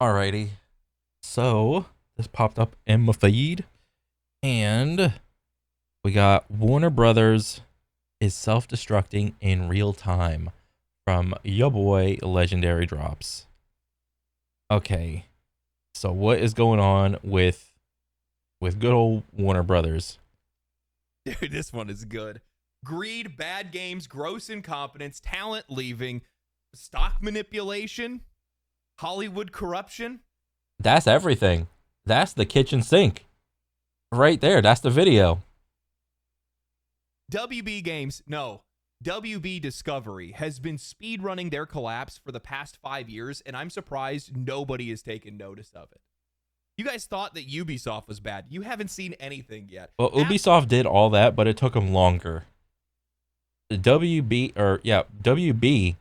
Alrighty. So this popped up in my feed, and we got Warner Brothers is self-destructing in real time from yo boy Legendary Drops. Okay, so what is going on with good old Warner Brothers? Dude, this one is good. Greed, bad games, gross incompetence, talent leaving, stock manipulation, Hollywood corruption. That's everything. That's the kitchen sink right there. That's the video. WB Games, no. WB Discovery has been speedrunning their collapse for the past 5 years, and I'm surprised nobody has taken notice of it. You guys thought that Ubisoft was bad. You haven't seen anything yet. Well, Ubisoft did all that, but it took them longer. The WB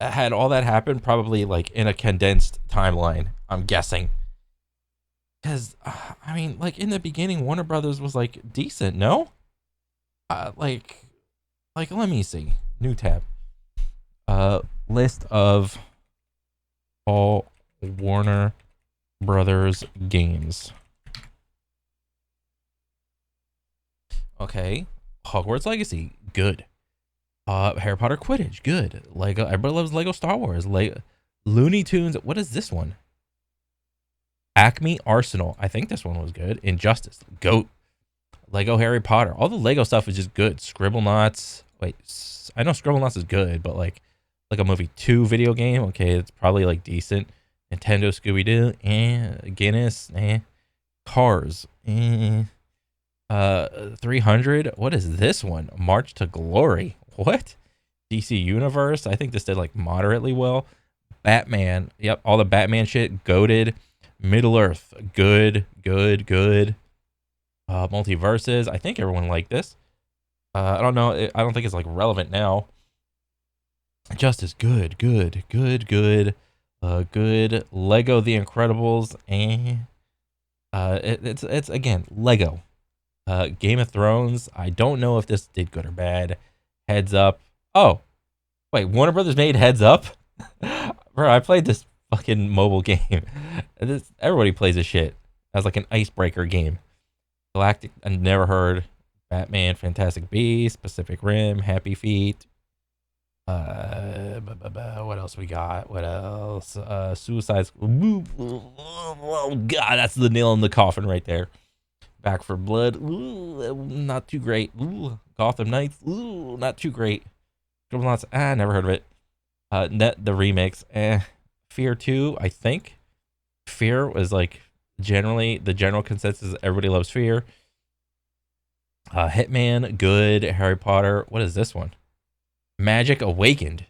had all that happen probably like in a condensed timeline, I'm guessing. Because I mean, like in the beginning, Warner Brothers was like decent, no? Like let me see, new tab, list of all Warner Brothers games. Okay, Hogwarts Legacy, good. Harry Potter Quidditch, good. Lego, everybody loves Lego Star Wars. Looney Tunes. What is this one? Acme Arsenal. I think this one was good. Injustice, GOAT. Lego Harry Potter. All the Lego stuff is just good. Scribblenauts. Wait, I know Scribblenauts is good, but like a movie 2 video game. Okay, it's probably like decent. Nintendo Scooby Doo. Guinness. Cars. 300. What is this one? March to Glory. What? DC Universe. I think this did like moderately well. Batman. Yep, all the Batman shit. Goated. Middle Earth. Good. Multiverses. I think everyone liked this. I don't know. I don't think it's like relevant now. Justice. Good. Good. Lego The Incredibles. It's again Lego. Game of Thrones. I don't know if this did good or bad. Heads Up. Oh, wait. Warner Brothers made Heads Up. Bro, I played this fucking mobile game. Everybody plays this shit as like an icebreaker game. Galactic. I never heard. Batman, Fantastic Beasts, Pacific Rim, Happy Feet. What else we got? What else? Suicide Squad. Oh god, that's the nail in the coffin right there. Back for Blood. Ooh, not too great. Ooh, Gotham Knights. Ooh, not too great. Scribblenauts. Never heard of it. Net the remix. Fear 2, I think. Fear was like generally the general consensus. Everybody loves Fear. Hitman, good. Harry Potter. What is this one? Magic Awakened.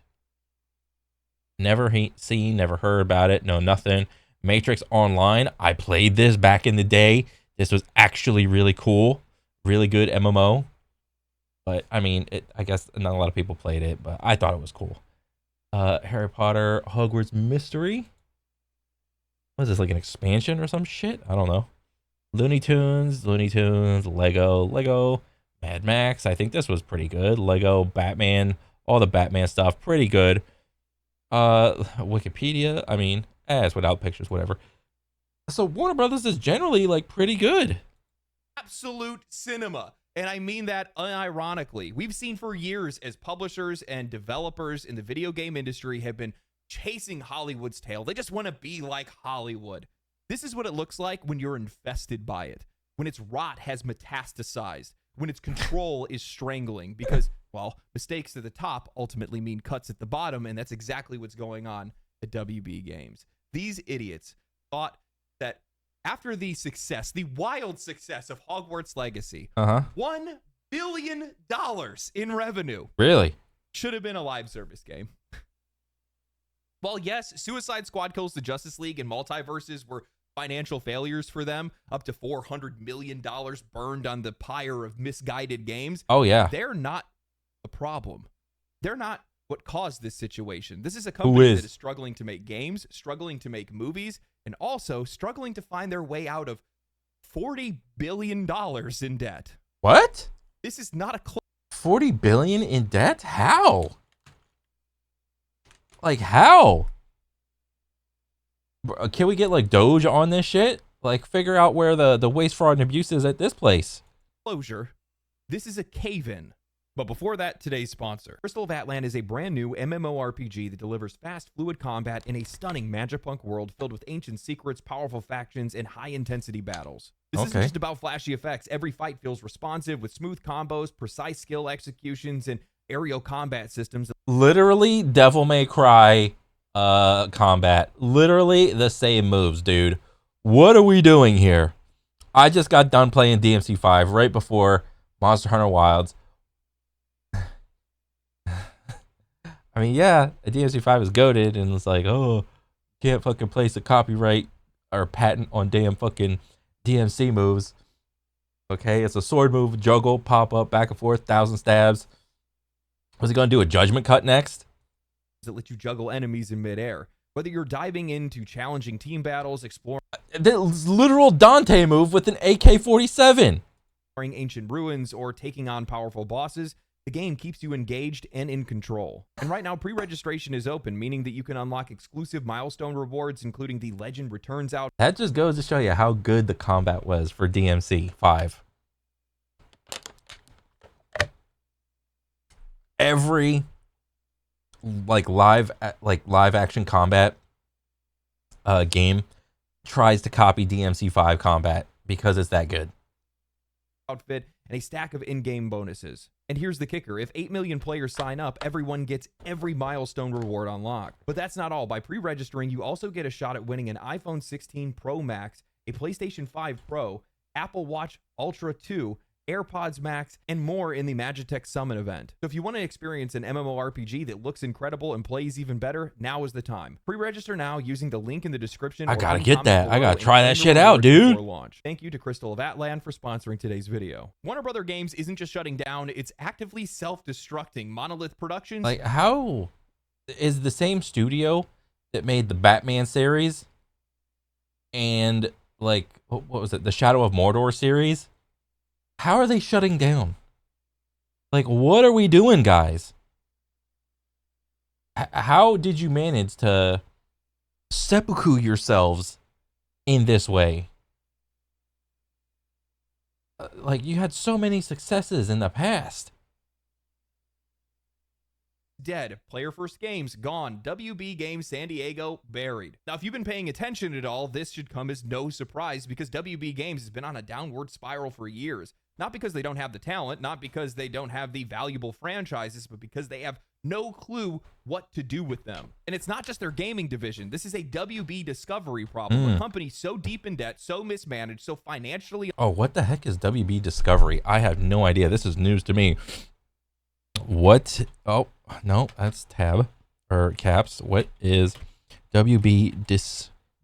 Never seen, never heard about it. No, nothing. Matrix Online. I played this back in the day. This was actually really cool. Really good MMO. But I mean, I guess not a lot of people played it, but I thought it was cool. Harry Potter Hogwarts Mystery. What is this, like an expansion or some shit? I don't know. Looney Tunes, Lego, Mad Max. I think this was pretty good. Lego, Batman, all the Batman stuff, pretty good. Wikipedia. I mean, it's without pictures, whatever. So Warner Brothers is generally like pretty good. Absolute cinema. And I mean that unironically. We've seen for years as publishers and developers in the video game industry have been chasing Hollywood's tail. They just want to be like Hollywood. This is what it looks like when you're infested by it, when its rot has metastasized, when its control is strangling, because, well, mistakes at the top ultimately mean cuts at the bottom, and that's exactly what's going on at WB Games. These idiots thought that after the success, the wild success of Hogwarts Legacy, $1 billion in revenue. Really? Should have been a live service game. While yes, Suicide Squad Kills the Justice League and Multiverses were financial failures for them, up to $400 million burned on the pyre of misguided games. Oh, yeah. They're not a problem. They're not what caused this situation. This is a company that is struggling to make games, struggling to make movies, and also struggling to find their way out of $40 billion in debt. What? This is not a 40 billion in debt? How? Like how? Can we get like Doge on this shit? Like figure out where the waste, fraud, and abuse is at this place. Closure. This is a cave-in. But before that, today's sponsor. Crystal of Atlan is a brand new MMORPG that delivers fast, fluid combat in a stunning Magipunk world filled with ancient secrets, powerful factions, and high-intensity battles. This isn't just about flashy effects. Every fight feels responsive with smooth combos, precise skill executions, and aerial combat systems. Literally Devil May Cry combat. Literally the same moves, dude. What are we doing here? I just got done playing DMC5 right before Monster Hunter Wilds. I mean, yeah, DMC5 is goated, and it's like, oh, can't fucking place a copyright or patent on damn fucking DMC moves. Okay, it's a sword move, juggle, pop up, back and forth, 1,000 stabs. Was he gonna do a judgment cut next? That let you juggle enemies in midair. Whether you're diving into challenging team battles, exploring The literal Dante move with an AK-47. Ancient ruins, or taking on powerful bosses, the game keeps you engaged and in control. And right now, pre-registration is open, meaning that you can unlock exclusive milestone rewards, including the Legend Returns Out. That just goes to show you how good the combat was for DMC 5. Every live action combat game tries to copy DMC 5 combat because it's that good. Outfit and a stack of in-game bonuses. And here's the kicker. If 8 million players sign up, everyone gets every milestone reward unlocked. But that's not all. By pre-registering, you also get a shot at winning an iPhone 16 Pro Max, a PlayStation 5 Pro, Apple Watch Ultra 2, AirPods Max, and more in the Magitech Summit event. So if you want to experience an MMORPG that looks incredible and plays even better, now is the time. Pre-register now using the link in the description. I gotta get that. I gotta try that shit out, dude. Launch. Thank you to Crystal of Atlan for sponsoring today's video. Warner Brother Games isn't just shutting down, it's actively self-destructing. Monolith Productions. Like, how is the same studio that made the Batman series and like, what was it? The Shadow of Mordor series? How are they shutting down? Like, what are we doing, guys? How did you manage to seppuku yourselves in this way? Like, you had so many successes in the past. Dead. Player First Games gone. WB Games San Diego buried. Now, if you've been paying attention at all, this should come as no surprise because WB Games has been on a downward spiral for years. Not because they don't have the talent, not because they don't have the valuable franchises, but because they have no clue what to do with them. And it's not just their gaming division. This is a WB Discovery problem. A company so deep in debt, so mismanaged, so financially... Oh, what the heck is WB Discovery? I have no idea. This is news to me. What? Oh, no, that's tab or caps. What is WB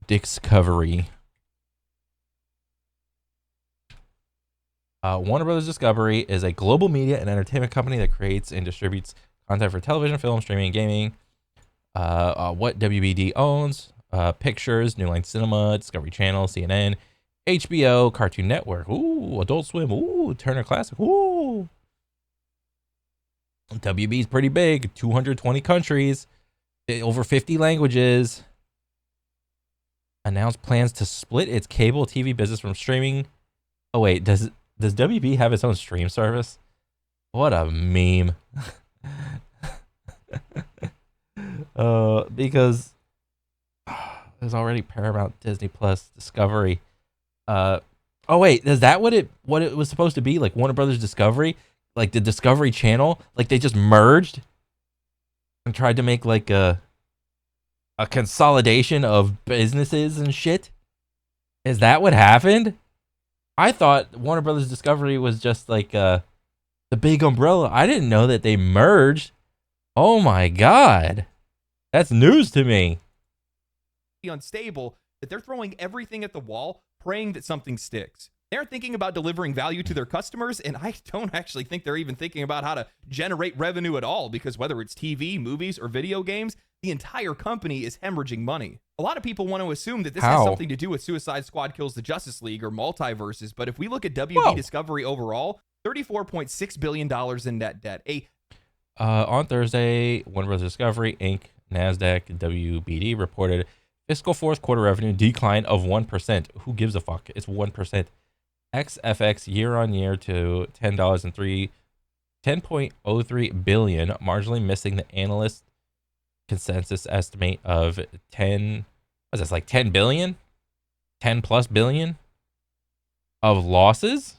Discovery? Warner Brothers Discovery is a global media and entertainment company that creates and distributes content for television, film, streaming, and gaming. What WBD owns? Pictures, New Line Cinema, Discovery Channel, CNN, HBO, Cartoon Network, ooh, Adult Swim, ooh, Turner Classic, ooh. WB is pretty big, 220 countries, over 50 languages. Announced plans to split its cable TV business from streaming. Oh wait, does WB have its own stream service? What a meme. Because there's already Paramount, Disney Plus, Discovery. Oh wait, is that what it was supposed to be? Like Warner Brothers Discovery? Like the Discovery Channel? Like they just merged and tried to make like a consolidation of businesses and shit? Is that what happened? I thought Warner Brothers Discovery was just like the big umbrella. I didn't know that they merged. Oh my God. That's news to me. Unstable that they're throwing everything at the wall, praying that something sticks. They're thinking about delivering value to their customers, and I don't actually think they're even thinking about how to generate revenue at all, because whether it's TV, movies, or video games, the entire company is hemorrhaging money. A lot of people want to assume that this has something to do with Suicide Squad Kills the Justice League or multiverses, but if we look at WB Discovery overall, $34.6 billion in net debt. On Thursday, Warner Bros. Discovery, Inc., NASDAQ, WBD reported Fiscal fourth quarter revenue decline of 1%. Who gives a fuck? It's 1%. XFX year on year to $10.03 billion, marginally missing the analyst consensus estimate of 10. What's this, like 10 billion? 10 plus billion of losses?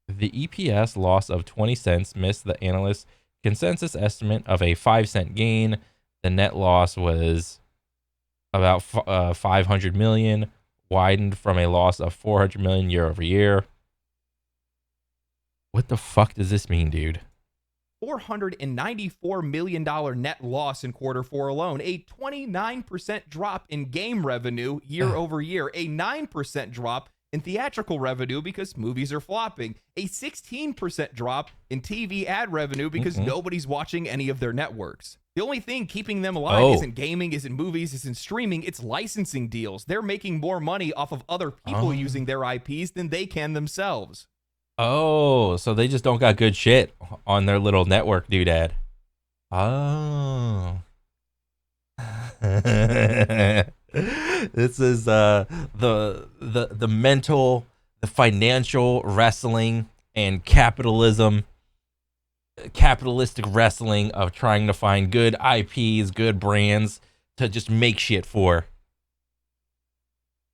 The EPS loss of 20 cents missed the analyst consensus estimate of a 5-cent gain. The net loss was about 500 million, widened from a loss of 400 million year over year. What the fuck does this mean, dude? $494 million net loss in quarter four alone, a 29% drop in game revenue year over year, a 9% drop in theatrical revenue because movies are flopping, a 16% drop in TV ad revenue because nobody's watching any of their networks. The only thing keeping them alive isn't gaming, isn't movies, isn't streaming, it's licensing deals. They're making more money off of other people using their IPs than they can themselves. Oh, so they just don't got good shit on their little network doodad. Oh. This is the mental, the financial wrestling and capitalistic wrestling of trying to find good IPs, good brands to just make shit for.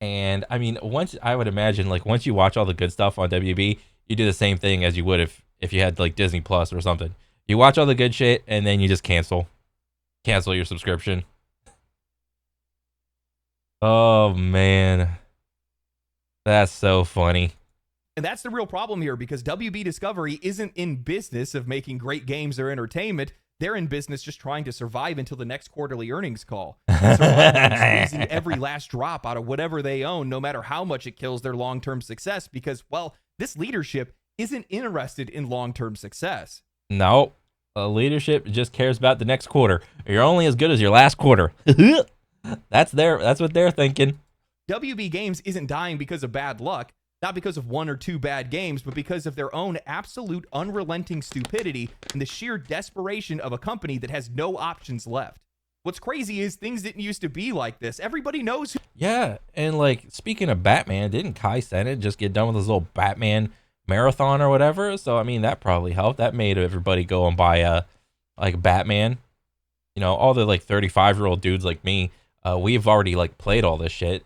And I mean, I would imagine, like, once you watch all the good stuff on WB, you do the same thing as you would if you had like Disney Plus or something. You watch all the good shit and then you just cancel your subscription. Oh man, that's so funny. And that's the real problem here, because WB Discovery isn't in business of making great games or entertainment. They're in business just trying to survive until the next quarterly earnings call. Squeezing every last drop out of whatever they own, no matter how much it kills their long-term success, because, well, this leadership isn't interested in long-term success. No, leadership just cares about the next quarter. You're only as good as your last quarter. That's what they're thinking. WB Games isn't dying because of bad luck, not because of one or two bad games, but because of their own absolute unrelenting stupidity and the sheer desperation of a company that has no options left. What's crazy is things didn't used to be like this. Everybody knows. Yeah, and like, speaking of Batman, didn't Kai Cenat just get done with his little Batman marathon or whatever? So I mean, that probably helped. That made everybody go and buy like Batman. You know, all the like 35-year-old dudes like me, we've already like played all this shit.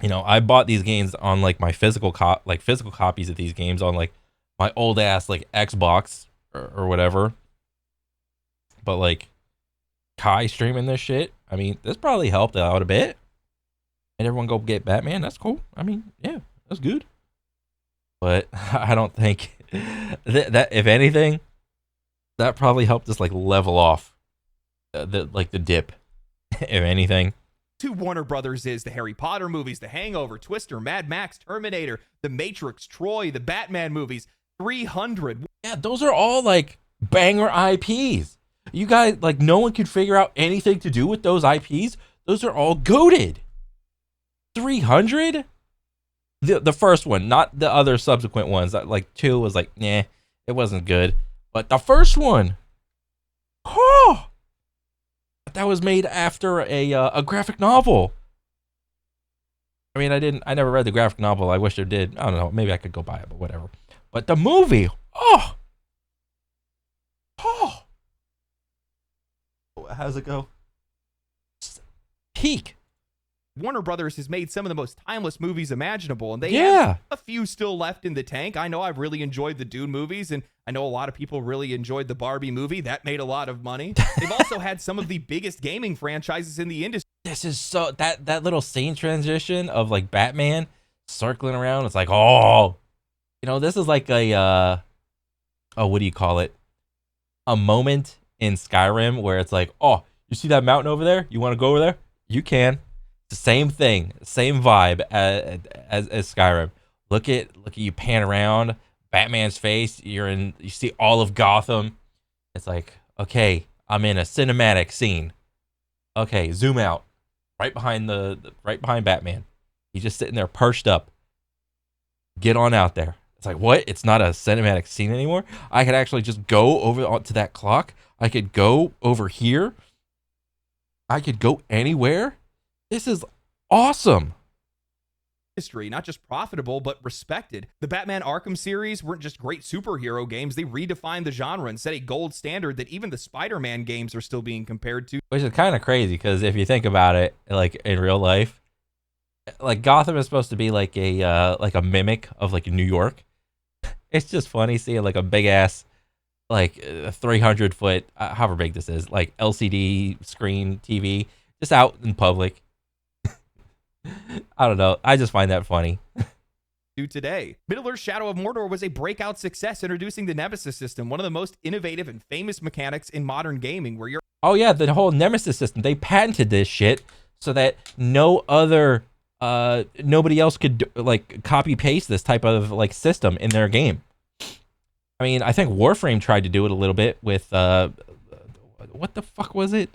You know, I bought these games on like my physical copies of these games on like my old ass like Xbox or whatever. But like, Kai streaming this shit, I mean, this probably helped out a bit. And everyone go get Batman. That's cool. I mean, yeah, that's good. But I don't think that if anything, that probably helped us like level off the dip, if anything. To Warner Brothers is the Harry Potter movies, The Hangover, Twister, Mad Max, Terminator, The Matrix, Troy, the Batman movies, 300. Yeah, those are all like banger IPs. You guys, like, no one could figure out anything to do with those IPs. Those are all goated. 300? The first one, not the other subsequent ones. Like 2 was like, nah, it wasn't good. But the first one, oh, that was made after a graphic novel. I mean, I never read the graphic novel. I wish I did. I don't know. Maybe I could go buy it, but whatever. But the movie, oh. How's it go? Peak. Warner Brothers has made some of the most timeless movies imaginable, and they have a few still left in the tank. I know I've really enjoyed the Dune movies, and I know a lot of people really enjoyed the Barbie movie. That made a lot of money. They've also had some of the biggest gaming franchises in the industry. This is so, that little scene transition of like Batman circling around. It's like, oh, you know, this is like a what do you call it? A moment in Skyrim where it's like, oh, you see that mountain over there? You want to go over there? You can. It's the same thing, same vibe as Skyrim. Look at you pan around Batman's face. You see all of Gotham. It's like, okay, I'm in a cinematic scene. Okay, zoom out. Right behind Batman. He's just sitting there perched up. Get on out there. It's like, what? It's not a cinematic scene anymore? I could actually just go over to that clock. I could go over here I could go anywhere. This is awesome. History, not just profitable, but respected. The Batman Arkham series weren't just great superhero games. They redefined the genre and set a gold standard that even the Spider-Man games are still being compared to. Which is kind of crazy because if you think about it, like in real life, like Gotham is supposed to be like a mimic of like New York. It's just funny seeing like a big ass like 300 foot, however big this is, like LCD screen TV just out in public. I don't know. I just find that funny. Today, Middle-earth's Shadow of Mordor was a breakout success, introducing the Nemesis system, one of the most innovative and famous mechanics in modern gaming, where you're... Oh yeah, the whole Nemesis system. They patented this shit so that no other, nobody else could like copy paste this type of like system in their game. I mean, I think Warframe tried to do it a little bit with what the fuck was it?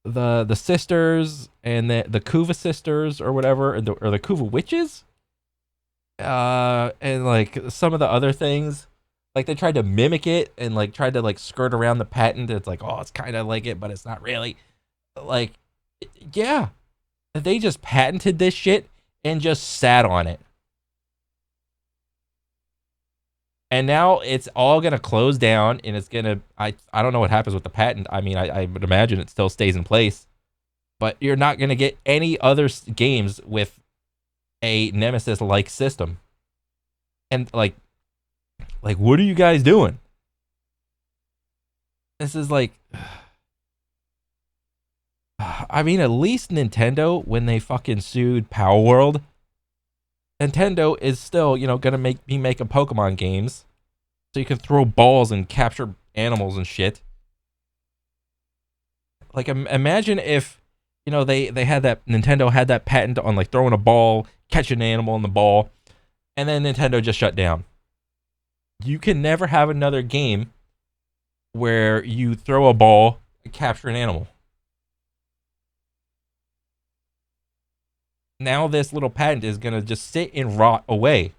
The sisters and the Kuva sisters or whatever, or the Kuva witches, and like some of the other things. Like they tried to mimic it and like tried to like skirt around the patent. It's like, oh, it's kind of like it, but it's not really. Like, yeah, they just patented this shit and just sat on it. And now it's all going to close down and it's going to, I don't know what happens with the patent. I mean, I would imagine it still stays in place, but you're not going to get any other games with a Nemesis-like system. And like, what are you guys doing? This is like, I mean, at least Nintendo, when they fucking sued Power World, Nintendo is still, you know, gonna be making Pokemon games, so you can throw balls and capture animals and shit. Like, imagine if, you know, they had that, Nintendo had that patent on like throwing a ball, catching an animal in the ball, and then Nintendo just shut down. You can never have another game where you throw a ball and capture an animal. Now this little patent is going to just sit and rot away.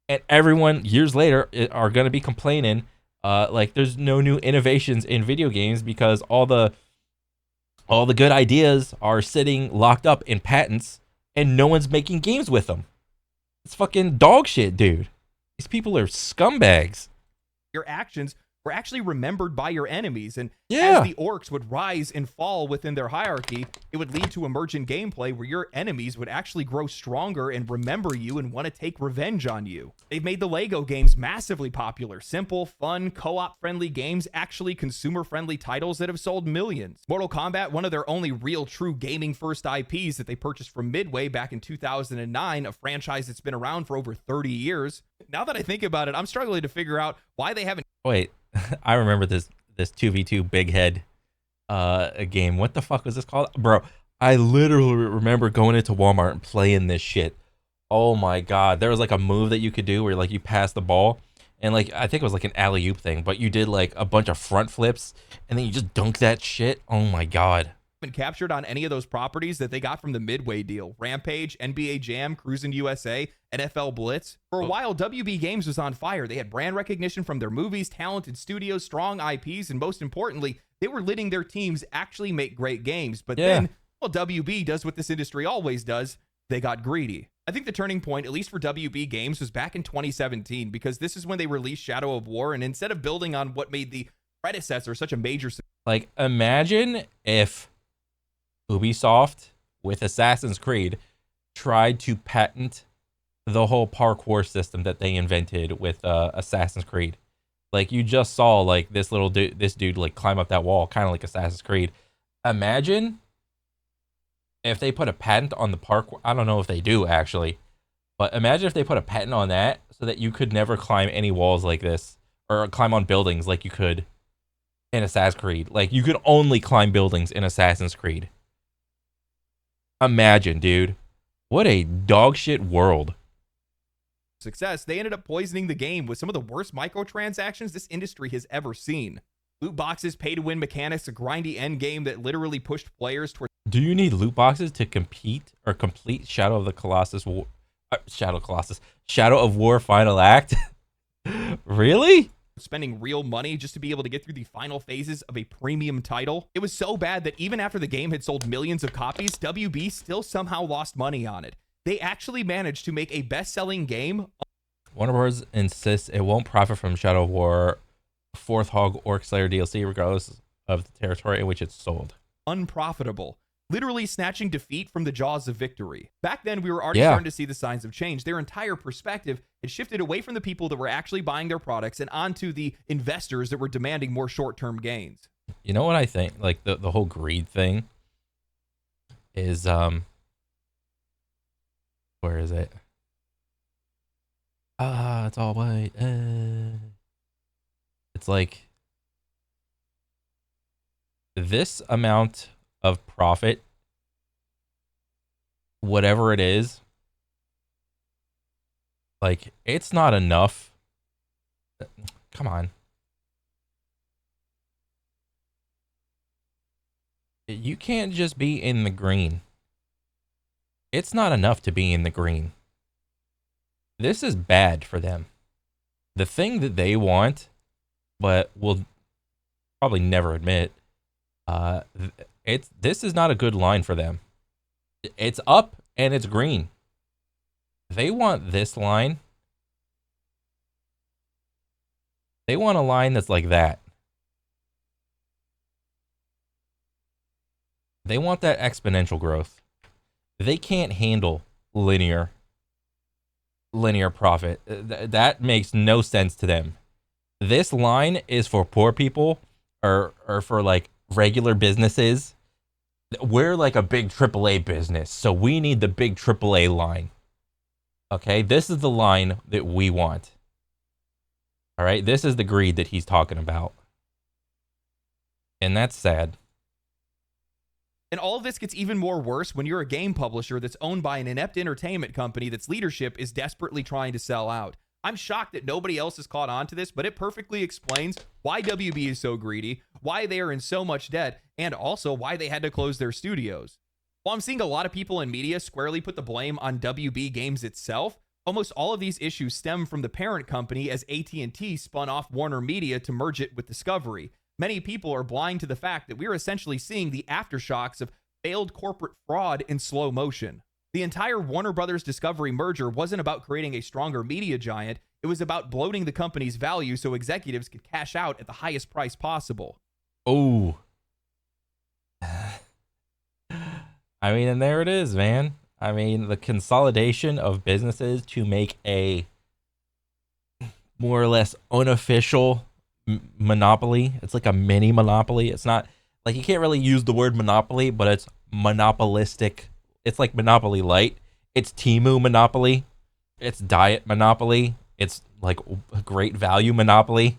And everyone, years later, are going to be complaining like there's no new innovations in video games because all the good ideas are sitting locked up in patents and no one's making games with them. It's fucking dog shit, dude. These people are scumbags. Your actions were actually remembered by your enemies, and yeah, as the orcs would rise and fall within their hierarchy, it would lead to emergent gameplay where your enemies would actually grow stronger and remember you and want to take revenge on you. They've made the Lego games massively popular. Simple, fun, co-op friendly games, actually consumer-friendly titles that have sold millions. Mortal Kombat, one of their only real true gaming first IPs that they purchased from Midway back in 2009, a franchise that's been around for over 30 years. Now that I think about it, I'm struggling to figure out why they haven't... Wait, I remember this 2v2 big head game. What the fuck was this called? Bro, I literally remember going into Walmart and playing this shit. Oh my god. There was like a move that you could do where like you pass the ball and like I think it was like an alley-oop thing, but you did like a bunch of front flips and then you just dunk that shit. Oh my god. Been captured on any of those properties that they got from the Midway deal. Rampage, NBA Jam, Cruisin' USA, NFL Blitz. For a while, WB Games was on fire. They had brand recognition from their movies, talented studios, strong IPs, and most importantly, they were letting their teams actually make great games. But then, well, WB does what this industry always does. They got greedy. I think the turning point, at least for WB Games, was back in 2017, because this is when they released Shadow of War, and instead of building on what made the predecessor such a major success. Like, imagine if Ubisoft with Assassin's Creed tried to patent the whole parkour system that they invented with Assassin's Creed. Like you just saw like this dude like climb up that wall, kind of like Assassin's Creed. Imagine if they put a patent on the parkour. I don't know if they do actually, but imagine if they put a patent on that so that you could never climb any walls like this or climb on buildings like you could in Assassin's Creed. Like you could only climb buildings in Assassin's Creed. Imagine, dude. What a dog shit world. Success, they ended up poisoning the game with some of the worst microtransactions this industry has ever seen. Loot boxes, pay-to-win mechanics, a grindy end game that literally pushed players toward... Do you need loot boxes to compete or complete Shadow of War Final Act? Really? spending real money just to be able to get through the final phases of a premium title. It was so bad that even after the game had sold millions of copies, WB still somehow lost money on it. They actually managed to make a best-selling game. Warner Bros. Insists it won't profit from Shadow of War, Fourth Hog Orc Slayer DLC, regardless of the territory in which it's sold. Unprofitable. Literally snatching defeat from the jaws of victory. Back then, we were already starting to see the signs of change. Their entire perspective had shifted away from the people that were actually buying their products and onto the investors that were demanding more short-term gains. You know what I think? Like, the whole greed thing is, where is it? It's all white. It's like this amount of profit, whatever it is, like, it's not enough. Come on. You can't just be in the green. It's not enough to be in the green. This is bad for them. The thing that they want, but will probably never admit, this is not a good line for them. It's up and it's green. They want this line. They want a line that's like that. They want that exponential growth. They can't handle linear profit. That makes no sense to them. This line is for poor people or for like regular businesses. We're like a big AAA business, so we need the big AAA line. Okay, this is the line that we want. All right, this is the greed that he's talking about. And that's sad. And all of this gets even more worse when you're a game publisher that's owned by an inept entertainment company that's leadership is desperately trying to sell out. I'm shocked that nobody else has caught on to this, but it perfectly explains why WB is so greedy, why they are in so much debt, and also why they had to close their studios. While I'm seeing a lot of people in media squarely put the blame on WB Games itself, almost all of these issues stem from the parent company as AT&T spun off Warner Media to merge it with Discovery. Many people are blind to the fact that we're essentially seeing the aftershocks of failed corporate fraud in slow motion. The entire Warner Brothers Discovery merger wasn't about creating a stronger media giant. It was about bloating the company's value so executives could cash out at the highest price possible. Oh. I mean, and there it is, man. I mean, the consolidation of businesses to make a more or less unofficial monopoly. It's like a mini monopoly. It's not like, you can't really use the word monopoly, but it's monopolistic. It's like Monopoly Light. It's Temu Monopoly. It's Diet Monopoly. It's like a great value monopoly.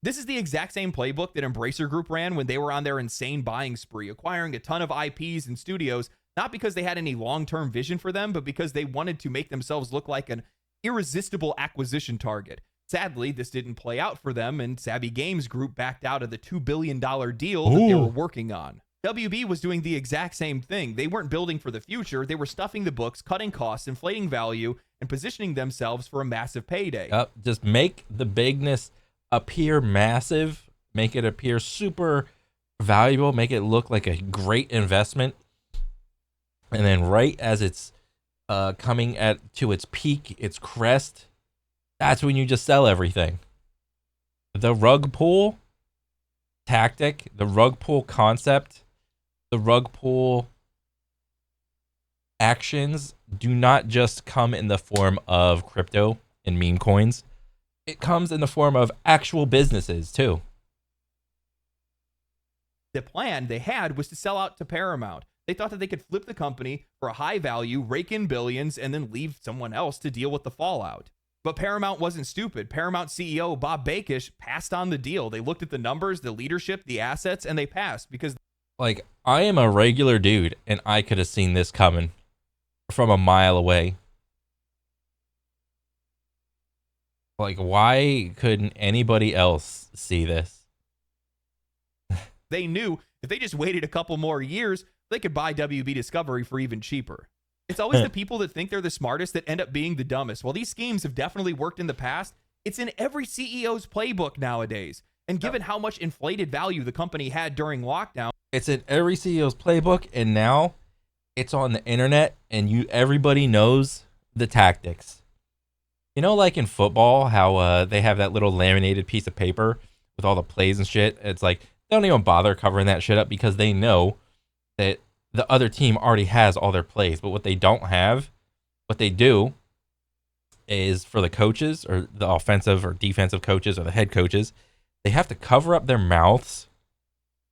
This is the exact same playbook that Embracer Group ran when they were on their insane buying spree, acquiring a ton of IPs and studios, not because they had any long-term vision for them, but because they wanted to make themselves look like an irresistible acquisition target. Sadly, this didn't play out for them, and Savvy Games Group backed out of the $2 billion deal that they were working on. WB was doing the exact same thing. They weren't building for the future. They were stuffing the books, cutting costs, inflating value, and positioning themselves for a massive payday. Just make the bigness appear massive, make it appear super valuable, make it look like a great investment, and then right as it's coming to its peak, its crest, that's when you just sell everything. The rug pull tactic, the rug pull concept, the rug pull actions do not just come in the form of crypto and meme coins. It comes in the form of actual businesses too. The plan they had was to sell out to Paramount. They thought that they could flip the company for a high value, rake in billions, and then leave someone else to deal with the fallout. But Paramount wasn't stupid. Paramount CEO Bob Bakish passed on the deal. They looked at the numbers, the leadership, the assets, and they passed because... Like, I am a regular dude, and I could have seen this coming from a mile away. Like, why couldn't anybody else see this? They knew if they just waited a couple more years, they could buy WB Discovery for even cheaper. It's always the people that think they're the smartest that end up being the dumbest. While these schemes have definitely worked in the past, it's in every CEO's playbook nowadays. And given how much inflated value the company had during lockdown, It's in every CEO's playbook, and now it's on the internet, and everybody knows the tactics. You know, like in football, how they have that little laminated piece of paper with all the plays and shit. It's like they don't even bother covering that shit up because they know that the other team already has all their plays. But what they don't have, what they do is for the coaches or the offensive or defensive coaches or the head coaches, they have to cover up their mouths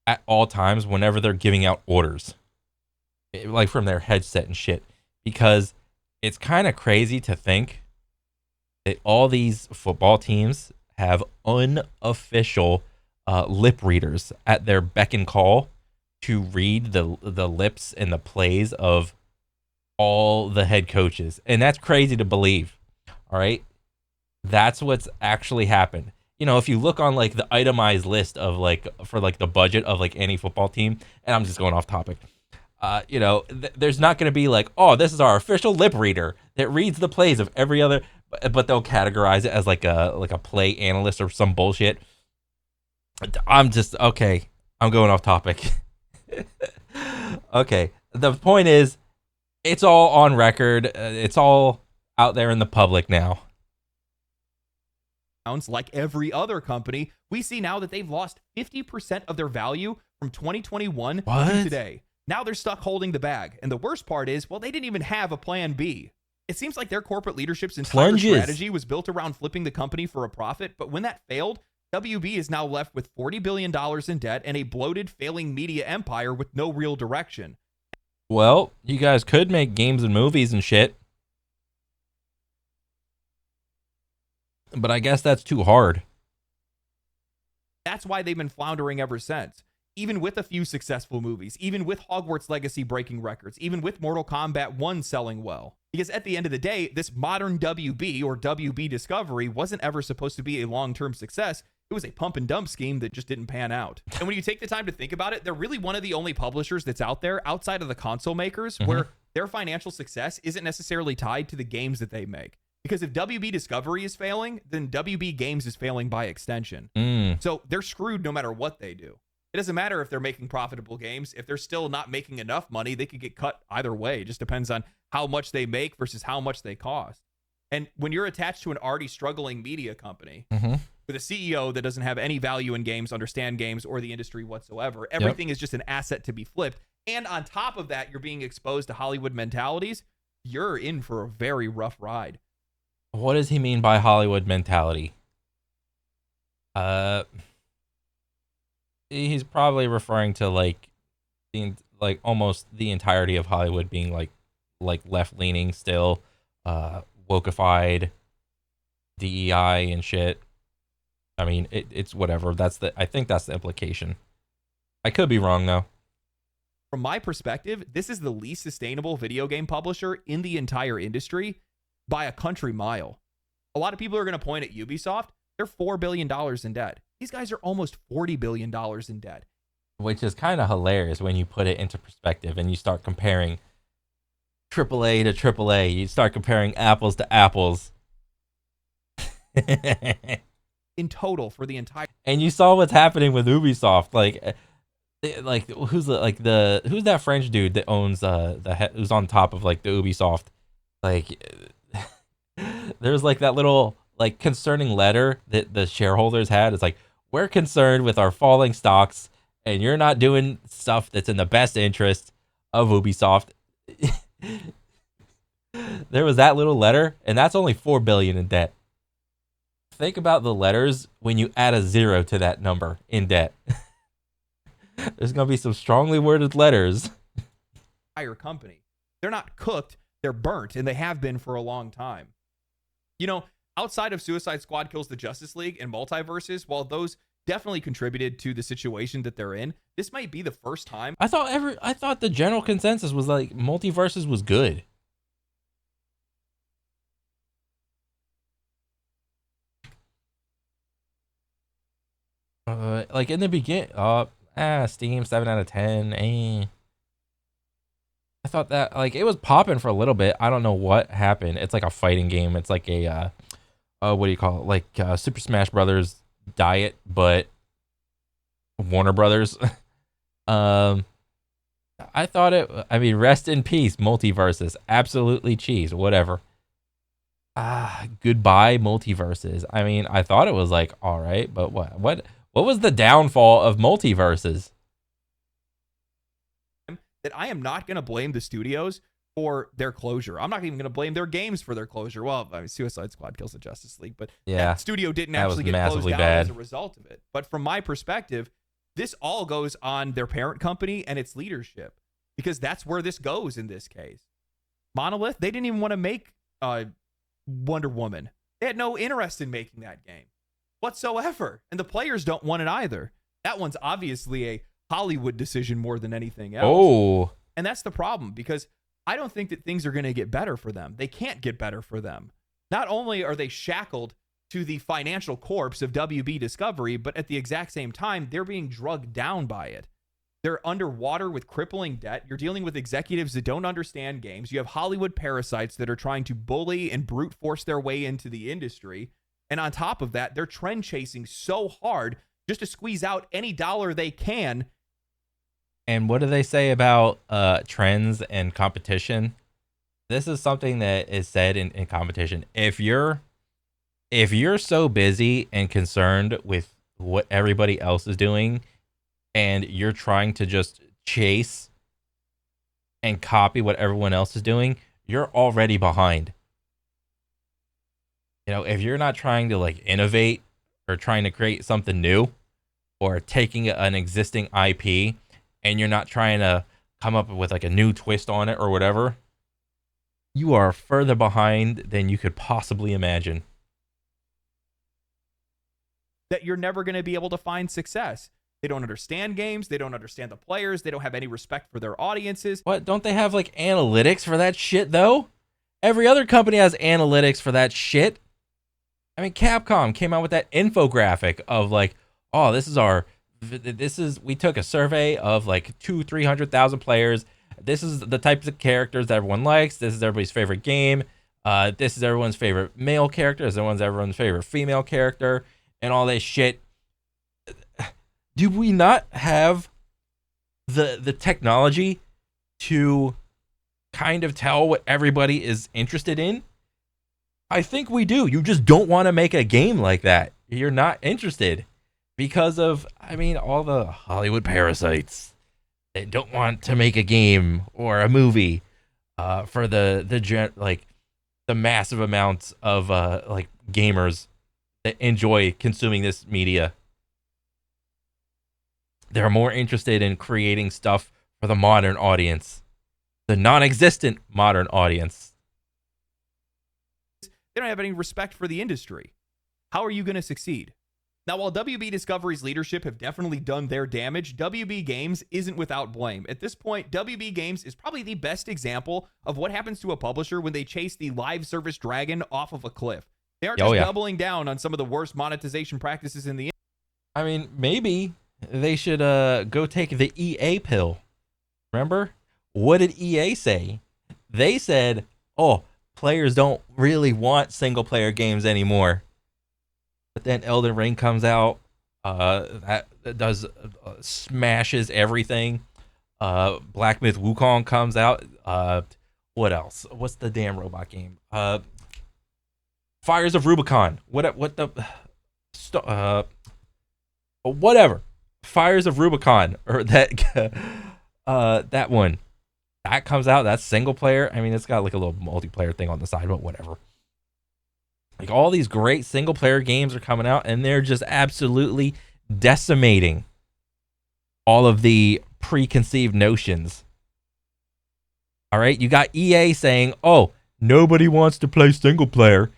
at all times whenever they're giving out orders, like from their headset and shit, because it's kind of crazy to think that all these football teams have unofficial lip readers at their beck and call to read the lips and the plays of all the head coaches. And that's crazy to believe. All right. That's what's actually happened. You know, if you look on like the itemized list of like for like the budget of like any football team, and I'm just going off topic, you know, there's not going to be like, oh, this is our official lip reader that reads the plays of every other, but they'll categorize it as like a play analyst or some bullshit. I'm just okay. I'm going off topic. Okay. The point is, it's all on record. It's all out there in the public now. like every other company, we see now that they've lost 50% of their value from 2021 to today. Now they're stuck holding the bag. And the worst part is, well, they didn't even have a plan B. It seems like their corporate leadership's entire strategy was built around flipping the company for a profit. But when that failed, WB is now left with $40 billion in debt and a bloated, failing media empire with no real direction. Well, you guys could make games and movies and shit. But I guess that's too hard. That's why they've been floundering ever since. Even with a few successful movies, even with Hogwarts Legacy breaking records, even with Mortal Kombat 1 selling well. Because at the end of the day, this modern WB or WB Discovery wasn't ever supposed to be a long-term success. It was a pump and dump scheme that just didn't pan out. And when you take the time to think about it, they're really one of the only publishers that's out there outside of the console makers where their financial success isn't necessarily tied to the games that they make. Because if WB Discovery is failing, then WB Games is failing by extension. So they're screwed no matter what they do. It doesn't matter if they're making profitable games. If they're still not making enough money, they could get cut either way. It just depends on how much they make versus how much they cost. And when you're attached to an already struggling media company with a CEO that doesn't have any value in games, understand games, or the industry whatsoever, everything is just an asset to be flipped. And on top of that, you're being exposed to Hollywood mentalities. You're in for a very rough ride. What does he mean by Hollywood mentality? He's probably referring to like almost the entirety of Hollywood being like left leaning still, wokeified, DEI and shit. I mean, it's whatever. I think that's the implication. I could be wrong though. From my perspective, this is the least sustainable video game publisher in the entire industry by a country mile. A lot of people are going to point at Ubisoft. They're $4 billion in debt. These guys are almost $40 billion in debt. Which is kind of hilarious when you put it into perspective and you start comparing AAA to AAA. You start comparing apples to apples. In total for the entire... And you saw what's happening with Ubisoft. Who's that French dude that owns who's on top of like the Ubisoft? There's like that little like concerning letter that the shareholders had. It's like, we're concerned with our falling stocks and you're not doing stuff that's in the best interest of Ubisoft. There was that little letter, and that's only $4 billion in debt. Think about the letters when you add a zero to that number in debt. There's going to be some strongly worded letters. Entire company. They're not cooked, they're burnt, and they have been for a long time. You know, outside of Suicide Squad Kills the Justice League and Multiverses, while those definitely contributed to the situation that they're in, this might be the first time. I thought the general consensus was like Multiverses was good. Like in the beginning, Steam 7 out of 10. I thought that like it was popping for a little bit. I don't know what happened. It's like a fighting game. It's like a what do you call it? Like Super Smash Brothers Diet, but Warner Brothers. um, I thought it. I mean, rest in peace, Multiverses. Absolutely cheese. Whatever. Goodbye, Multiverses. I mean, I thought it was like all right, but what was the downfall of Multiverses? That I am not going to blame the studios for their closure. I'm not even going to blame their games for their closure. Well, I mean, Suicide Squad kills the Justice League, but Yeah, that studio didn't that actually was get closed massively down bad. as a result of it. But from my perspective, this all goes on their parent company and its leadership, because that's where this goes in this case. Monolith, they didn't even want to make Wonder Woman. They had no interest in making that game whatsoever, and the players don't want it either. That one's obviously a Hollywood decision more than anything else. Oh, and that's the problem, because I don't think that things are going to get better for them. They can't get better for them. Not only are they shackled to the financial corpse of WB Discovery, but at the exact same time, they're being drugged down by it. They're underwater with crippling debt. You're dealing with executives that don't understand games. You have Hollywood parasites that are trying to bully and brute force their way into the industry. And on top of that, they're trend chasing so hard just to squeeze out any dollar they can. and what do they say about trends and competition? This is something that is said in competition. If you're so busy and concerned with what everybody else is doing, and you're trying to just chase and copy what everyone else is doing, you're already behind. You know, if you're not trying to like innovate or trying to create something new, or taking an existing IP and you're not trying to come up with like a new twist on it or whatever, you are further behind than you could possibly imagine. That you're never going to be able to find success. They don't understand games. They don't understand the players. They don't have any respect for their audiences. What, don't they have like analytics for that shit though? Every other company has analytics for that shit. I mean, Capcom came out with that infographic of like, oh, we took a survey of like 300,000 players. This is the types of characters that everyone likes. This is everybody's favorite game. This is everyone's favorite male character. This is everyone's favorite female character, and all this shit. Do we not have the technology to kind of tell what everybody is interested in? I think we do. You just don't want to make a game like that. You're not interested because of, I mean, all the Hollywood parasites. They don't want to make a game or a movie for the massive amounts of like gamers that enjoy consuming this media. They're more interested in creating stuff for the modern audience, the non-existent modern audience. They don't have any respect for the industry. How are you going to succeed? Now, while WB Discovery's leadership have definitely done their damage, WB Games isn't without blame. At this point, WB Games is probably the best example of what happens to a publisher when they chase the live service dragon off of a cliff. They aren't just doubling down on some of the worst monetization practices in the industry. I mean, maybe they should go take the EA pill. Remember? What did EA say? They said, oh, players don't really want single-player games anymore. But then Elden Ring comes out, that does smashes everything. Black Myth Wukong comes out. What else? What's the damn robot game? Fires of Rubicon. Whatever. Fires of Rubicon, or that that one. That comes out. That's single player. I mean, it's got like a little multiplayer thing on the side, but whatever. Like, all these great single player games are coming out, and they're just absolutely decimating all of the preconceived notions. All right, you got EA saying, oh, nobody wants to play single player.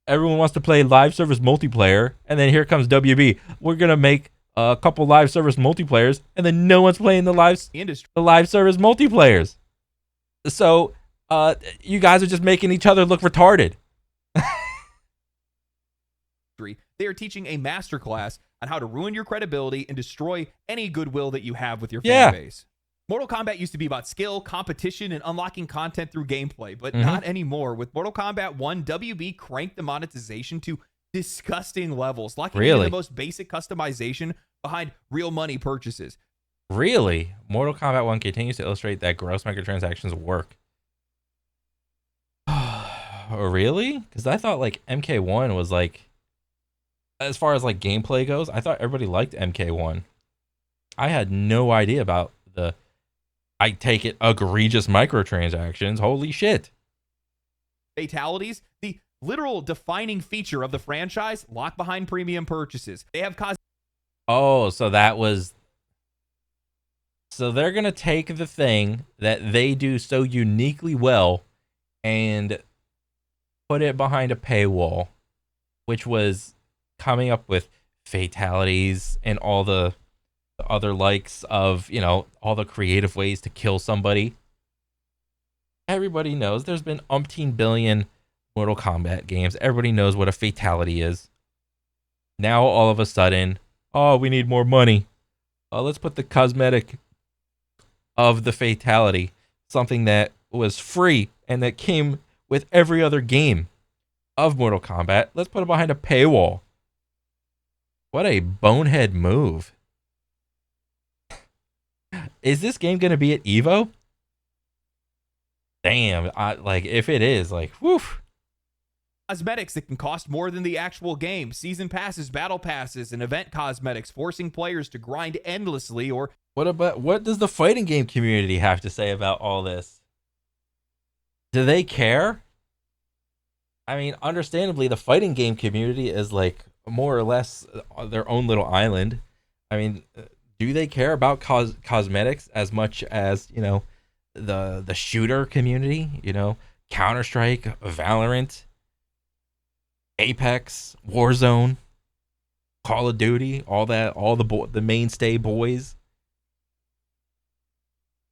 Everyone wants to play live service multiplayer. And then here comes WB. We're going to make a couple live service multiplayers, and then no one's playing the live service multiplayers. So you guys are just making each other look retarded. They are teaching a masterclass on how to ruin your credibility and destroy any goodwill that you have with your fan base. Mortal Kombat used to be about skill, competition, and unlocking content through gameplay, but Mhm. not anymore. With Mortal Kombat 1, WB cranked the monetization to disgusting levels, locking in Really? the most basic customization behind real money purchases. Really? Mortal Kombat 1 continues to illustrate that gross microtransactions work. Really? Because I thought like MK1 was like, as far as like gameplay goes, I thought everybody liked MK1. I had no idea about the, I take it, egregious microtransactions. Holy shit. Fatalities, the literal defining feature of the franchise, lock behind premium purchases. They have Oh, so that was, so they're going to take the thing that they do so uniquely well and put it behind a paywall, which was coming up with fatalities and all the other likes of, you know, all the creative ways to kill somebody. Everybody knows there's been umpteen billion Mortal Kombat games. Everybody knows what a fatality is. Now all of a sudden, oh, we need more money. Let's put the cosmetic of the fatality, something that was free and that came with every other game of Mortal Kombat. Let's put it behind a paywall. What a bonehead move. Is this game going to be at EVO? Damn, like if it is, like, whew. cosmetics that can cost more than the actual game, season passes, battle passes, and event cosmetics, forcing players to grind endlessly. Or what does the fighting game community have to say about all this? Do they care? I mean, understandably, the fighting game community is like more or less their own little island. I mean, do they care about cosmetics as much as, you know, the shooter community? You know, Counter-Strike, Valorant, Apex, Warzone, Call of Duty, all that, all the mainstay boys.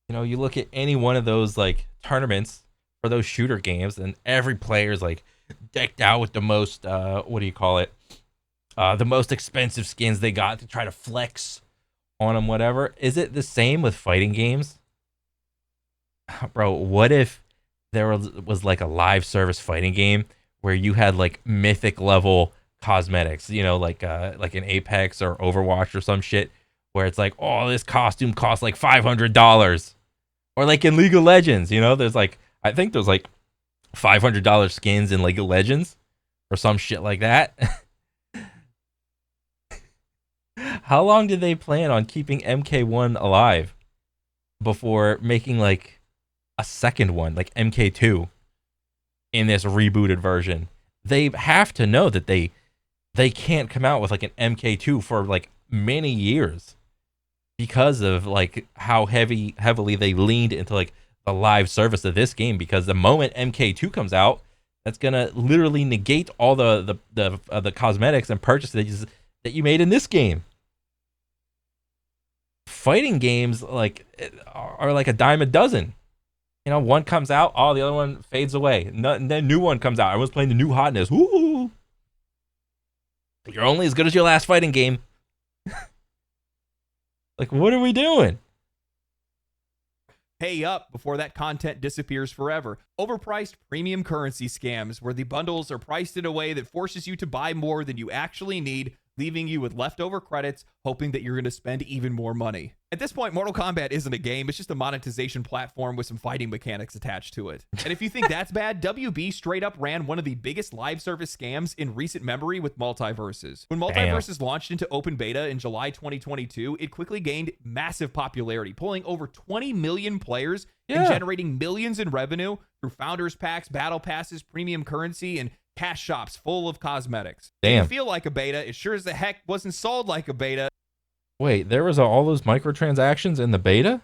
You know, you look at any one of those like tournaments for those shooter games, and every player's like decked out with the most what do you call it? The most expensive skins they got to try to flex on them, whatever. Is it the same with fighting games? Bro, what if there was like a live service fighting game where you had like mythic level cosmetics, you know, like an Apex or Overwatch or some shit, where it's like, oh, this costume costs like $500, or like in League of Legends, you know, there's like, I think there's like $500 skins in League of Legends or some shit like that. How long did they plan on keeping MK1 alive before making like a second one, like MK2, in this rebooted version? They have to know that they can't come out with like an MK2 for like many years because of like how heavily they leaned into like the live service of this game, because the moment MK2 comes out, that's gonna literally negate all the cosmetics and purchases that you made in this game. Fighting games like are like a dime a dozen. You know, one comes out, oh, the other one fades away. And then new one comes out. Everyone's playing the new hotness. Woo! You're only as good as your last fighting game. Like, what are we doing? pay up before that content disappears forever. Overpriced premium currency scams where the bundles are priced in a way that forces you to buy more than you actually need, leaving you with leftover credits, hoping that you're going to spend even more money. At this point, Mortal Kombat isn't a game. It's just a monetization platform with some fighting mechanics attached to it. And if you think that's bad, WB straight up ran one of the biggest live service scams in recent memory with Multiverses. When Multiverses launched into open beta in July 2022, it quickly gained massive popularity, pulling over 20 million players and generating millions in revenue through founders packs, battle passes, premium currency, and cash shops full of cosmetics. It didn't feel like a beta. It sure as the heck wasn't sold like a beta. Wait, there was all those microtransactions in the beta?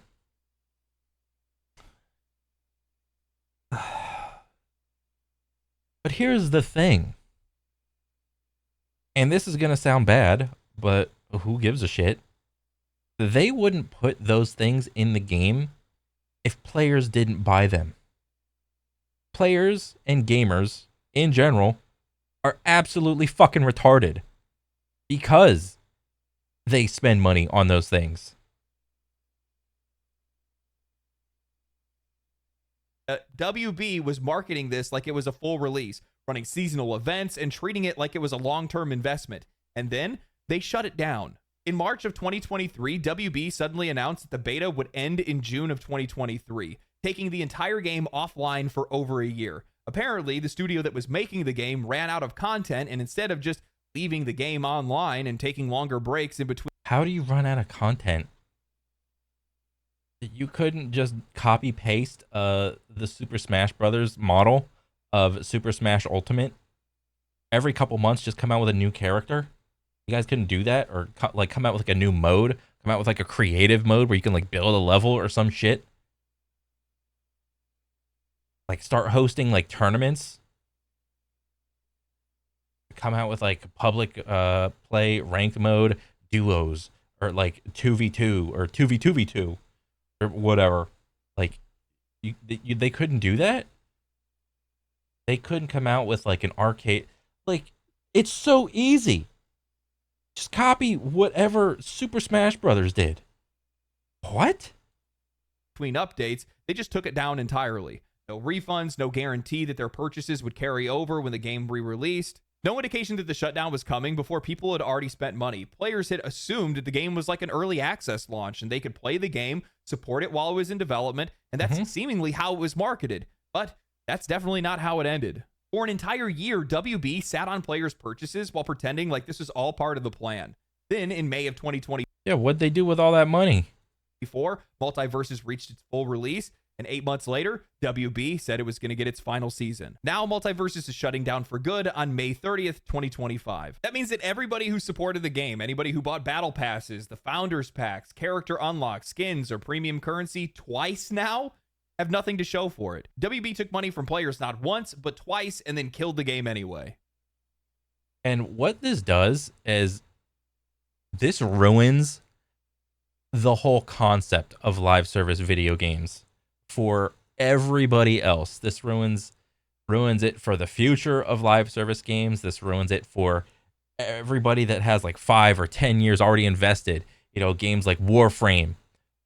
But here's the thing. And this is going to sound bad, but who gives a shit? They wouldn't put those things in the game if players didn't buy them. Players and gamers in general are absolutely fucking retarded because they spend money on those things. WB was marketing this like it was a full release, running seasonal events and treating it like it was a long-term investment. And then they shut it down. In March of 2023, WB suddenly announced that the beta would end in June of 2023, taking the entire game offline for over a year. Apparently, the studio that was making the game ran out of content, and instead of just leaving the game online and taking longer breaks in between. How do you run out of content? You couldn't just copy paste the Super Smash Brothers model of Super Smash Ultimate every couple months, just come out with a new character? You guys couldn't do that? Or like come out with like a new mode, come out with like a creative mode where you can like build a level or some shit? Like start hosting like tournaments, come out with like public play ranked mode duos, or like 2v2 or 2v2v2 or whatever. Like they couldn't do that. They couldn't come out with like an arcade. Like, it's so easy. Just copy whatever Super Smash Brothers did. What? Between updates, they just took it down entirely. No refunds, no guarantee that their purchases would carry over when the game re-released. No indication that the shutdown was coming before people had already spent money. Players had assumed that the game was like an early access launch and they could play the game, support it while it was in development, and that's seemingly how it was marketed. But that's definitely not how it ended. For an entire year, WB sat on players' purchases while pretending like this was all part of the plan. Then, in May of 2020, yeah, what'd they do with all that money? Before Multiverses reached its full release, and 8 months later, WB said it was going to get its final season. Now, Multiverses is shutting down for good on May 30th, 2025. That means that everybody who supported the game, anybody who bought battle passes, the founders packs, character unlocks, skins, or premium currency twice now, have nothing to show for it. WB took money from players not once, but twice, and then killed the game anyway. And what this does is this ruins the whole concept of live service video games for everybody else. This ruins it for the future of live service games. This ruins it for everybody that has like 5 or 10 years already invested, games like Warframe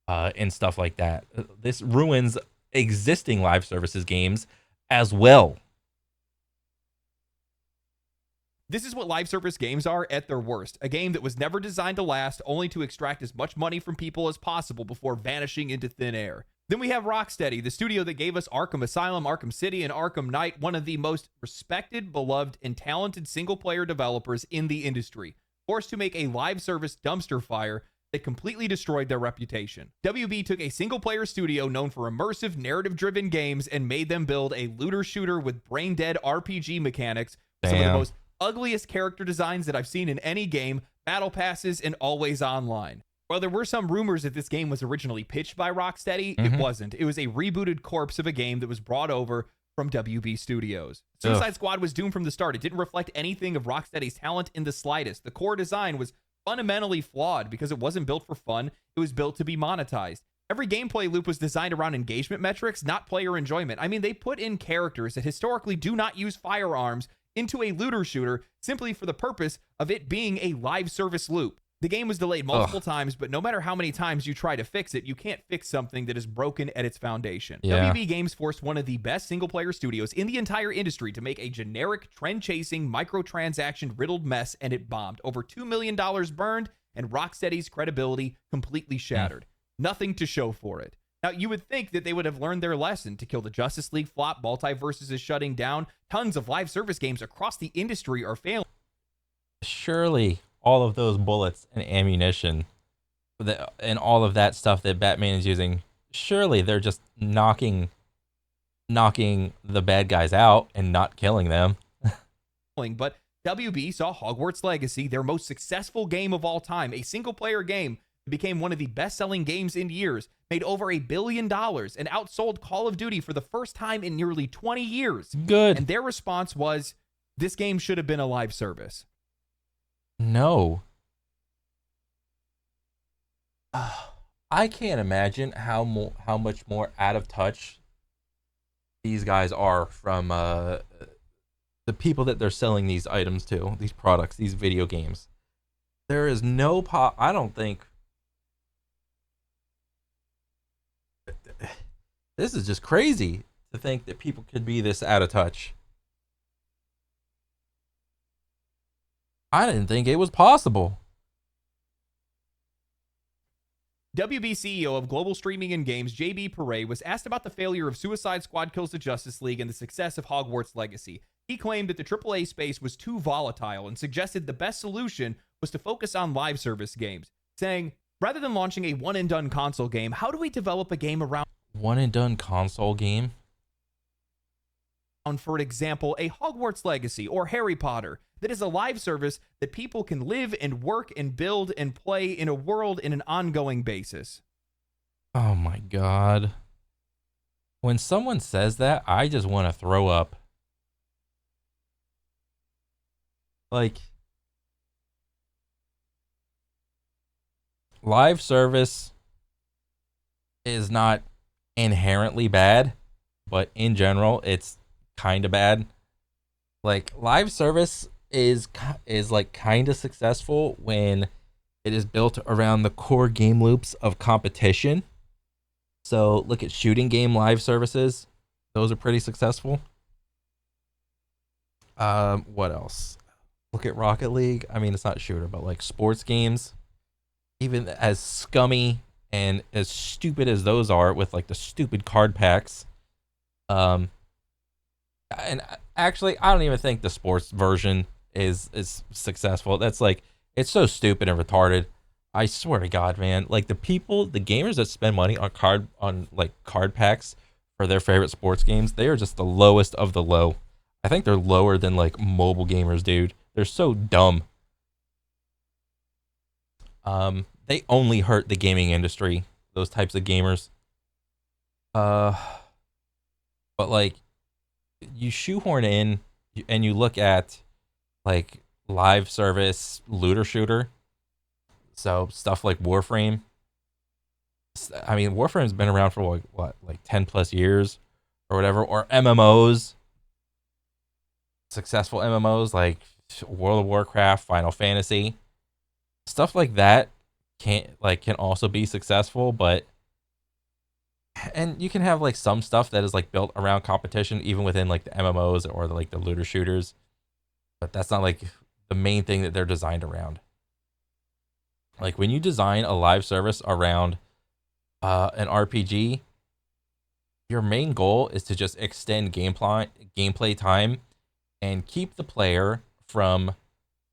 and stuff like that. This ruins existing live services games as well. This is what live service games are at their worst. A game that was never designed to last, only to extract as much money from people as possible before vanishing into thin air. Then we have Rocksteady, the studio that gave us Arkham Asylum, Arkham City, and Arkham Knight, one of the most respected, beloved, and talented single-player developers in the industry, forced to make a live service dumpster fire that completely destroyed their reputation. WB took a single-player studio known for immersive, narrative-driven games and made them build a looter-shooter with brain-dead RPG mechanics, some of the most ugliest character designs that I've seen in any game, battle passes, and always online. While there were some rumors that this game was originally pitched by Rocksteady, it wasn't. It was a rebooted corpse of a game that was brought over from WB Studios. Suicide Squad was doomed from the start. It didn't reflect anything of Rocksteady's talent in the slightest. The core design was fundamentally flawed because it wasn't built for fun. It was built to be monetized. Every gameplay loop was designed around engagement metrics, not player enjoyment. I mean, they put in characters that historically do not use firearms into a looter shooter simply for the purpose of it being a live service loop. The game was delayed multiple times, but no matter how many times you try to fix it, you can't fix something that is broken at its foundation. WB Games forced one of the best single-player studios in the entire industry to make a generic, trend-chasing, microtransaction-riddled mess, and it bombed. Over $2 million burned, and Rocksteady's credibility completely shattered. Nothing to show for it. Now, you would think that they would have learned their lesson. To kill the Justice League flop, Multiverses is shutting down. Tons of live service games across the industry are failing. Surely all of those bullets and ammunition and all of that stuff that Batman is using, surely they're just knocking the bad guys out and not killing them. But WB saw Hogwarts Legacy, their most successful game of all time, a single-player game that became one of the best-selling games in years, made over $1 billion, and outsold Call of Duty for the first time in nearly 20 years. Good. And their response was, this game should have been a live service. No. I can't imagine how much more out of touch these guys are from the people that they're selling these items to, these products, these video games. There is no I don't think. This is just crazy to think that people could be this out of touch. I didn't think it was possible. WB CEO of Global Streaming and Games, JB Perret, was asked about the failure of Suicide Squad Kills the Justice League and the success of Hogwarts Legacy. He claimed that the AAA space was too volatile and suggested the best solution was to focus on live service games, saying, rather than launching a one-and-done console game, how do we develop a game around One-and-done console game? For example, a Hogwarts Legacy or Harry Potter that is a live service that people can live and work and build and play in a world in an ongoing basis. Oh my God. When someone says that, I just want to throw up. Like, live service is not inherently bad, but in general, it's kind of bad. Like, live service is like kind of successful when it is built around the core game loops of competition. So look at shooting game live services; those are pretty successful. What else? Look at Rocket League. I mean, it's not a shooter, but like sports games, even as scummy and as stupid as those are, with like the stupid card packs. And actually, I don't even think the sports version is successful. That's like, it's so stupid and retarded. I swear to God, man. Like, the gamers that spend money on card packs for their favorite sports games, they are just the lowest of the low. I think they're lower than like mobile gamers, dude. They're so dumb. They only hurt the gaming industry, those types of gamers. But like, you shoehorn in and you look at like live service looter shooter, so stuff like Warframe. I mean, Warframe's been around for like 10 plus years or whatever. Or MMOs, successful MMOs like World of Warcraft, Final Fantasy, stuff like that can also be successful. But and you can have like some stuff that is like built around competition, even within like the MMOs or like the looter shooters. But that's not like the main thing that they're designed around. Like, when you design a live service around an RPG, your main goal is to just extend gameplay time and keep the player from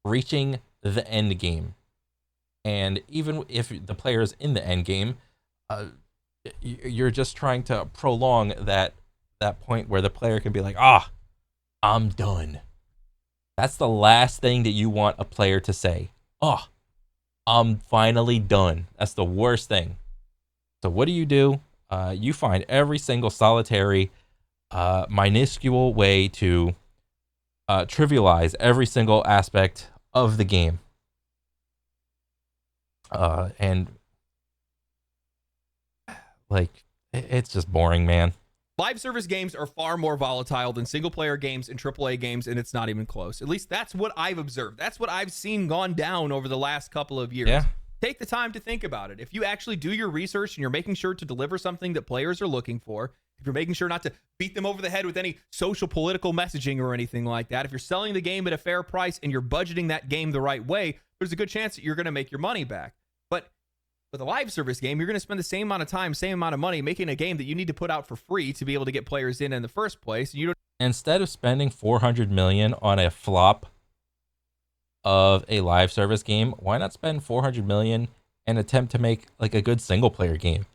reaching the end game. And even if the player is in the end game, you're just trying to prolong that point where the player can be like, I'm done. That's the last thing that you want a player to say. I'm finally done. That's the worst thing. So what do? You find every single solitary, minuscule way to trivialize every single aspect of the game. And like, it's just boring, man. Live service games are far more volatile than single player games and AAA games, and it's not even close. At least that's what I've observed. That's what I've seen gone down over the last couple of years. Yeah. Take the time to think about it. If you actually do your research and you're making sure to deliver something that players are looking for, if you're making sure not to beat them over the head with any social political messaging or anything like that, if you're selling the game at a fair price and you're budgeting that game the right way, there's a good chance that you're going to make your money back. But with a live service game, you're going to spend the same amount of time, same amount of money making a game that you need to put out for free to be able to get players in the first place. Instead of spending $400 million on a flop of a live service game, why not spend $400 million and attempt to make like a good single player game?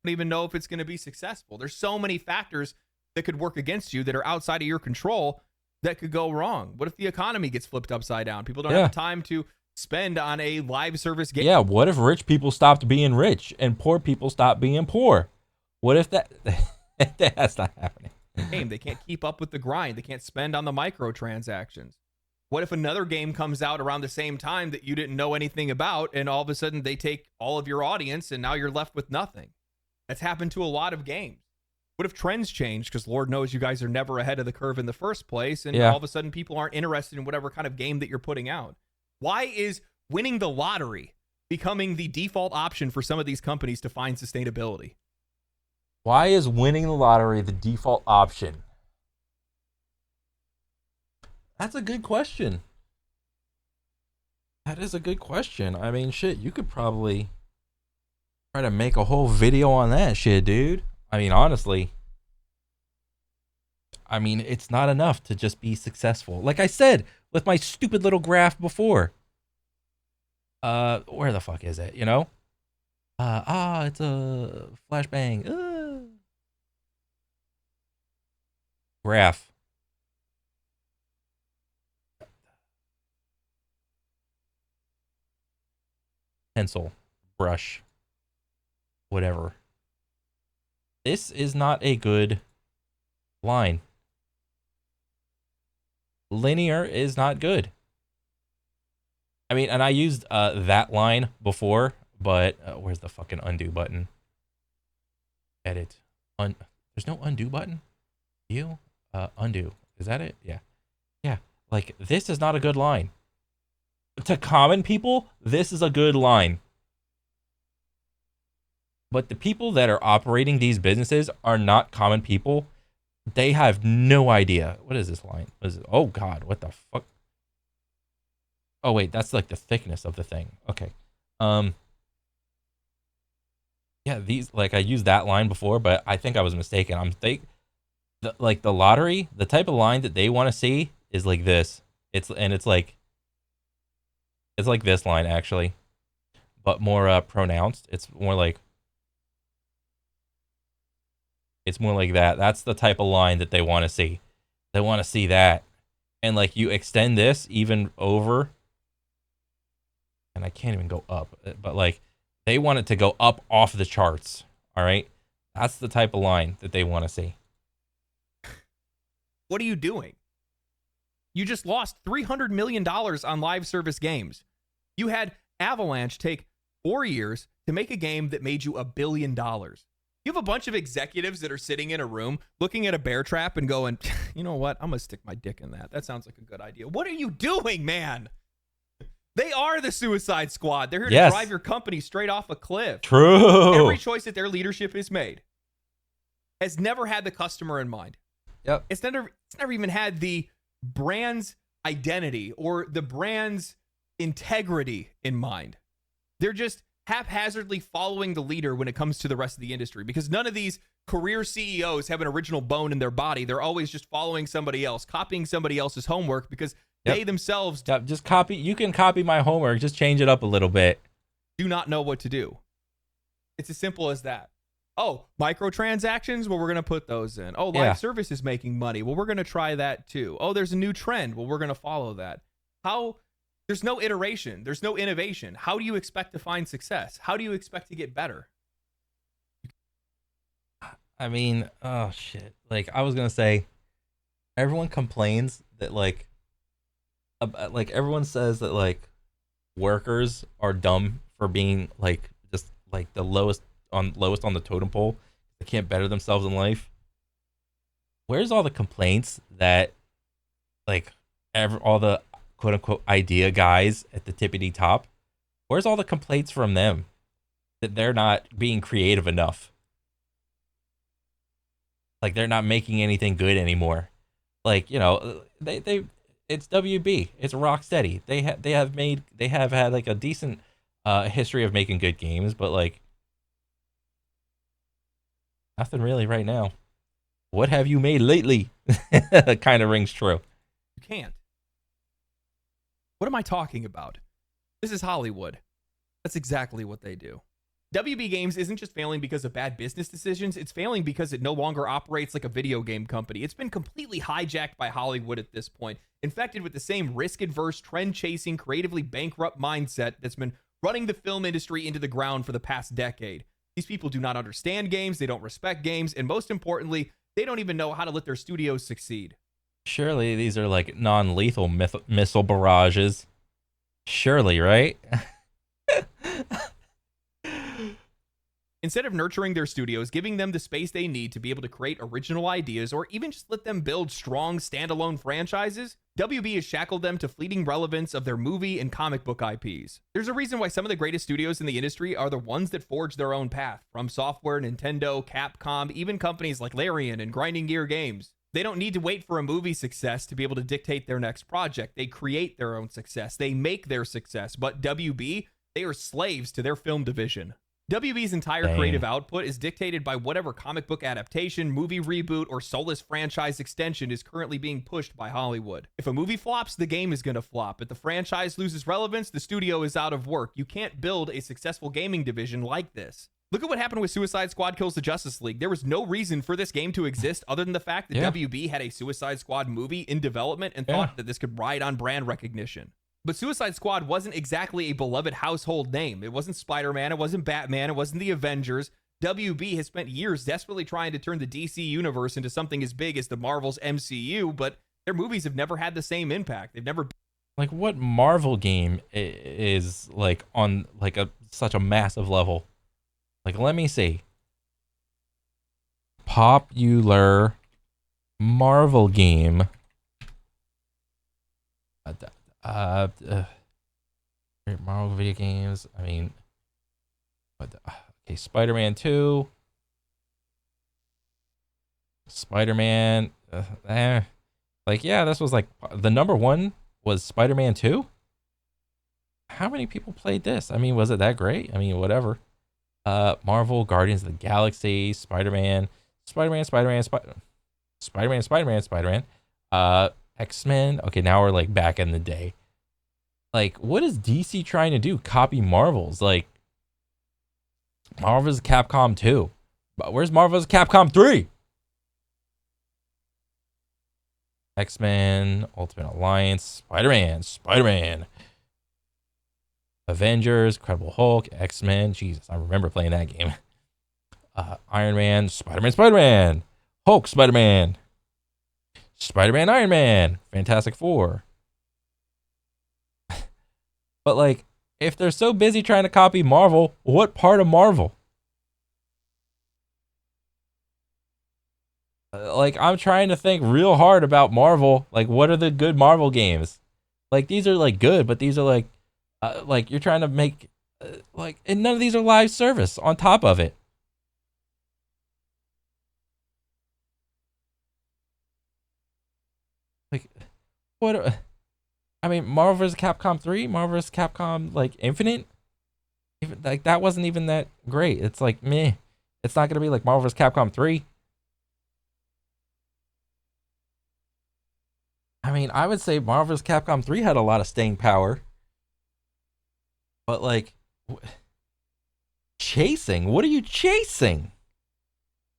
Don't even know if it's going to be successful. There's so many factors that could work against you that are outside of your control that could go wrong. What if the economy gets flipped upside down? People don't have the time to spend on a live service game. Yeah, what if rich people stopped being rich and poor people stopped being poor? What if that's not happening? They can't keep up with the grind. They can't spend on the microtransactions. What if another game comes out around the same time that you didn't know anything about, and all of a sudden they take all of your audience and now you're left with nothing? That's happened to a lot of games. What if trends change? Because Lord knows you guys are never ahead of the curve in the first place, and all of a sudden people aren't interested in whatever kind of game that you're putting out. Why is winning the lottery becoming the default option for some of these companies to find sustainability? Why is winning the lottery the default option? That's a good question. That is a good question. I mean, shit, you could probably try to make a whole video on that shit, dude. I mean, honestly, I mean, it's not enough to just be successful. Like I said with my stupid little graph before. Where the fuck is it? You know? It's a flashbang. Graph. Pencil. Brush. Whatever. This is not a good line. Linear is not good. I mean, and I used that line before, but where's the fucking undo button? Edit. There's no undo button? You? Undo. Is that it? Yeah. Yeah. Like, this is not a good line. To common people, this is a good line. But the people that are operating these businesses are not common people. They have no idea. What is this line? What is it? Oh, God. What the fuck? Oh, wait. That's like the thickness of the thing. Okay. Yeah, these, like, I used that line before, but I think I was mistaken. Like, the lottery, the type of line that they want to see is like this. It's like this line, actually, but more pronounced. It's more like that. That's the type of line that they want to see. They want to see that. And like, you extend this even over, and I can't even go up, but like, they want it to go up off the charts. All right. That's the type of line that they want to see. What are you doing? You just lost $300 million on live service games. You had Avalanche take 4 years to make a game that made you $1 billion. You have a bunch of executives that are sitting in a room looking at a bear trap and going, you know what? I'm going to stick my dick in that. That sounds like a good idea. What are you doing, man? They are the Suicide Squad. They're here to drive your company straight off a cliff. True. Every choice that their leadership has made has never had the customer in mind. Yep. It's never even had the brand's identity or the brand's integrity in mind. They're just haphazardly following the leader when it comes to the rest of the industry, because none of these career CEOs have an original bone in their body. They're always just following somebody else, copying somebody else's homework, because they themselves just copy. You can copy my homework, just change it up a little bit. Do not know what to do. It's as simple as that. Oh, microtransactions? Well, we're going to put those in. Oh, live service is making money. Well, we're going to try that too. Oh, there's a new trend. Well, we're going to follow that. There's no iteration. There's no innovation. How do you expect to find success? How do you expect to get better? I mean, oh shit. Like, I was going to say, everyone complains that like everyone says that like workers are dumb for being like just like the lowest on the totem pole. They can't better themselves in life. Where's all the complaints that like all the quote unquote idea guys at the tippity top? Where's all the complaints from them that they're not being creative enough? Like, they're not making anything good anymore. Like, you know, they it's WB. It's Rocksteady. They have had like a decent history of making good games, but like nothing really right now. What have you made lately? Kind of rings true. You can't. What am I talking about? This is Hollywood. That's exactly what they do. WB Games isn't just failing because of bad business decisions. It's failing because it no longer operates like a video game company. It's been completely hijacked by Hollywood at this point, infected with the same risk-adverse, trend-chasing, creatively bankrupt mindset that's been running the film industry into the ground for the past decade. These people do not understand games, they don't respect games, and most importantly, they don't even know how to let their studios succeed. Surely these are like non-lethal missile barrages. Surely, right? Instead of nurturing their studios, giving them the space they need to be able to create original ideas, or even just let them build strong standalone franchises, WB has shackled them to fleeting relevance of their movie and comic book IPs. There's a reason why some of the greatest studios in the industry are the ones that forge their own path. From Software, Nintendo, Capcom, even companies like Larian and Grinding Gear Games. They don't need to wait for a movie success to be able to dictate their next project. They create their own success. They make their success. But WB, they are slaves to their film division. WB's entire creative output is dictated by whatever comic book adaptation, movie reboot, or soulless franchise extension is currently being pushed by Hollywood. If a movie flops, the game is going to flop. If the franchise loses relevance, the studio is out of work. You can't build a successful gaming division like this. Look at what happened with Suicide Squad Kills the Justice League. There was no reason for this game to exist other than the fact that WB had a Suicide Squad movie in development and thought that this could ride on brand recognition. But Suicide Squad wasn't exactly a beloved household name. It wasn't Spider-Man, it wasn't Batman, it wasn't the Avengers. WB has spent years desperately trying to turn the DC universe into something as big as the Marvel's MCU, but their movies have never had the same impact. They've never... Like, what Marvel game is, like, on, like, such a massive level? Like, let me see. Popular Marvel game. Marvel video games. I mean, okay, Spider-Man 2. Spider-Man. Like, yeah, this was like the number one was Spider-Man 2. How many people played this? I mean, was it that great? I mean, whatever. Marvel, Guardians of the Galaxy, Spider-Man, X-Men. Okay, now we're like back in the day. Like, what is DC trying to do? Copy Marvel's? Like, Marvel's Capcom 2. But where's Marvel's Capcom 3? X-Men, Ultimate Alliance, Spider-Man. Avengers, Incredible Hulk, X-Men. Jesus, I remember playing that game. Iron Man, Spider-Man. Hulk, Spider-Man, Iron Man, Fantastic Four. But, like, if they're so busy trying to copy Marvel, what part of Marvel? Like, I'm trying to think real hard about Marvel. Like, what are the good Marvel games? Like, these are, like, good, but these are, like you're trying to make, and none of these are live service on top of it. Like, what? I mean, Marvel vs. Capcom 3, Marvel vs. Capcom, like, Infinite, even, like, that wasn't even that great. It's like, meh. It's not going to be like Marvel vs. Capcom 3. I mean, I would say Marvel vs. Capcom 3 had a lot of staying power. But, like, chasing? What are you chasing?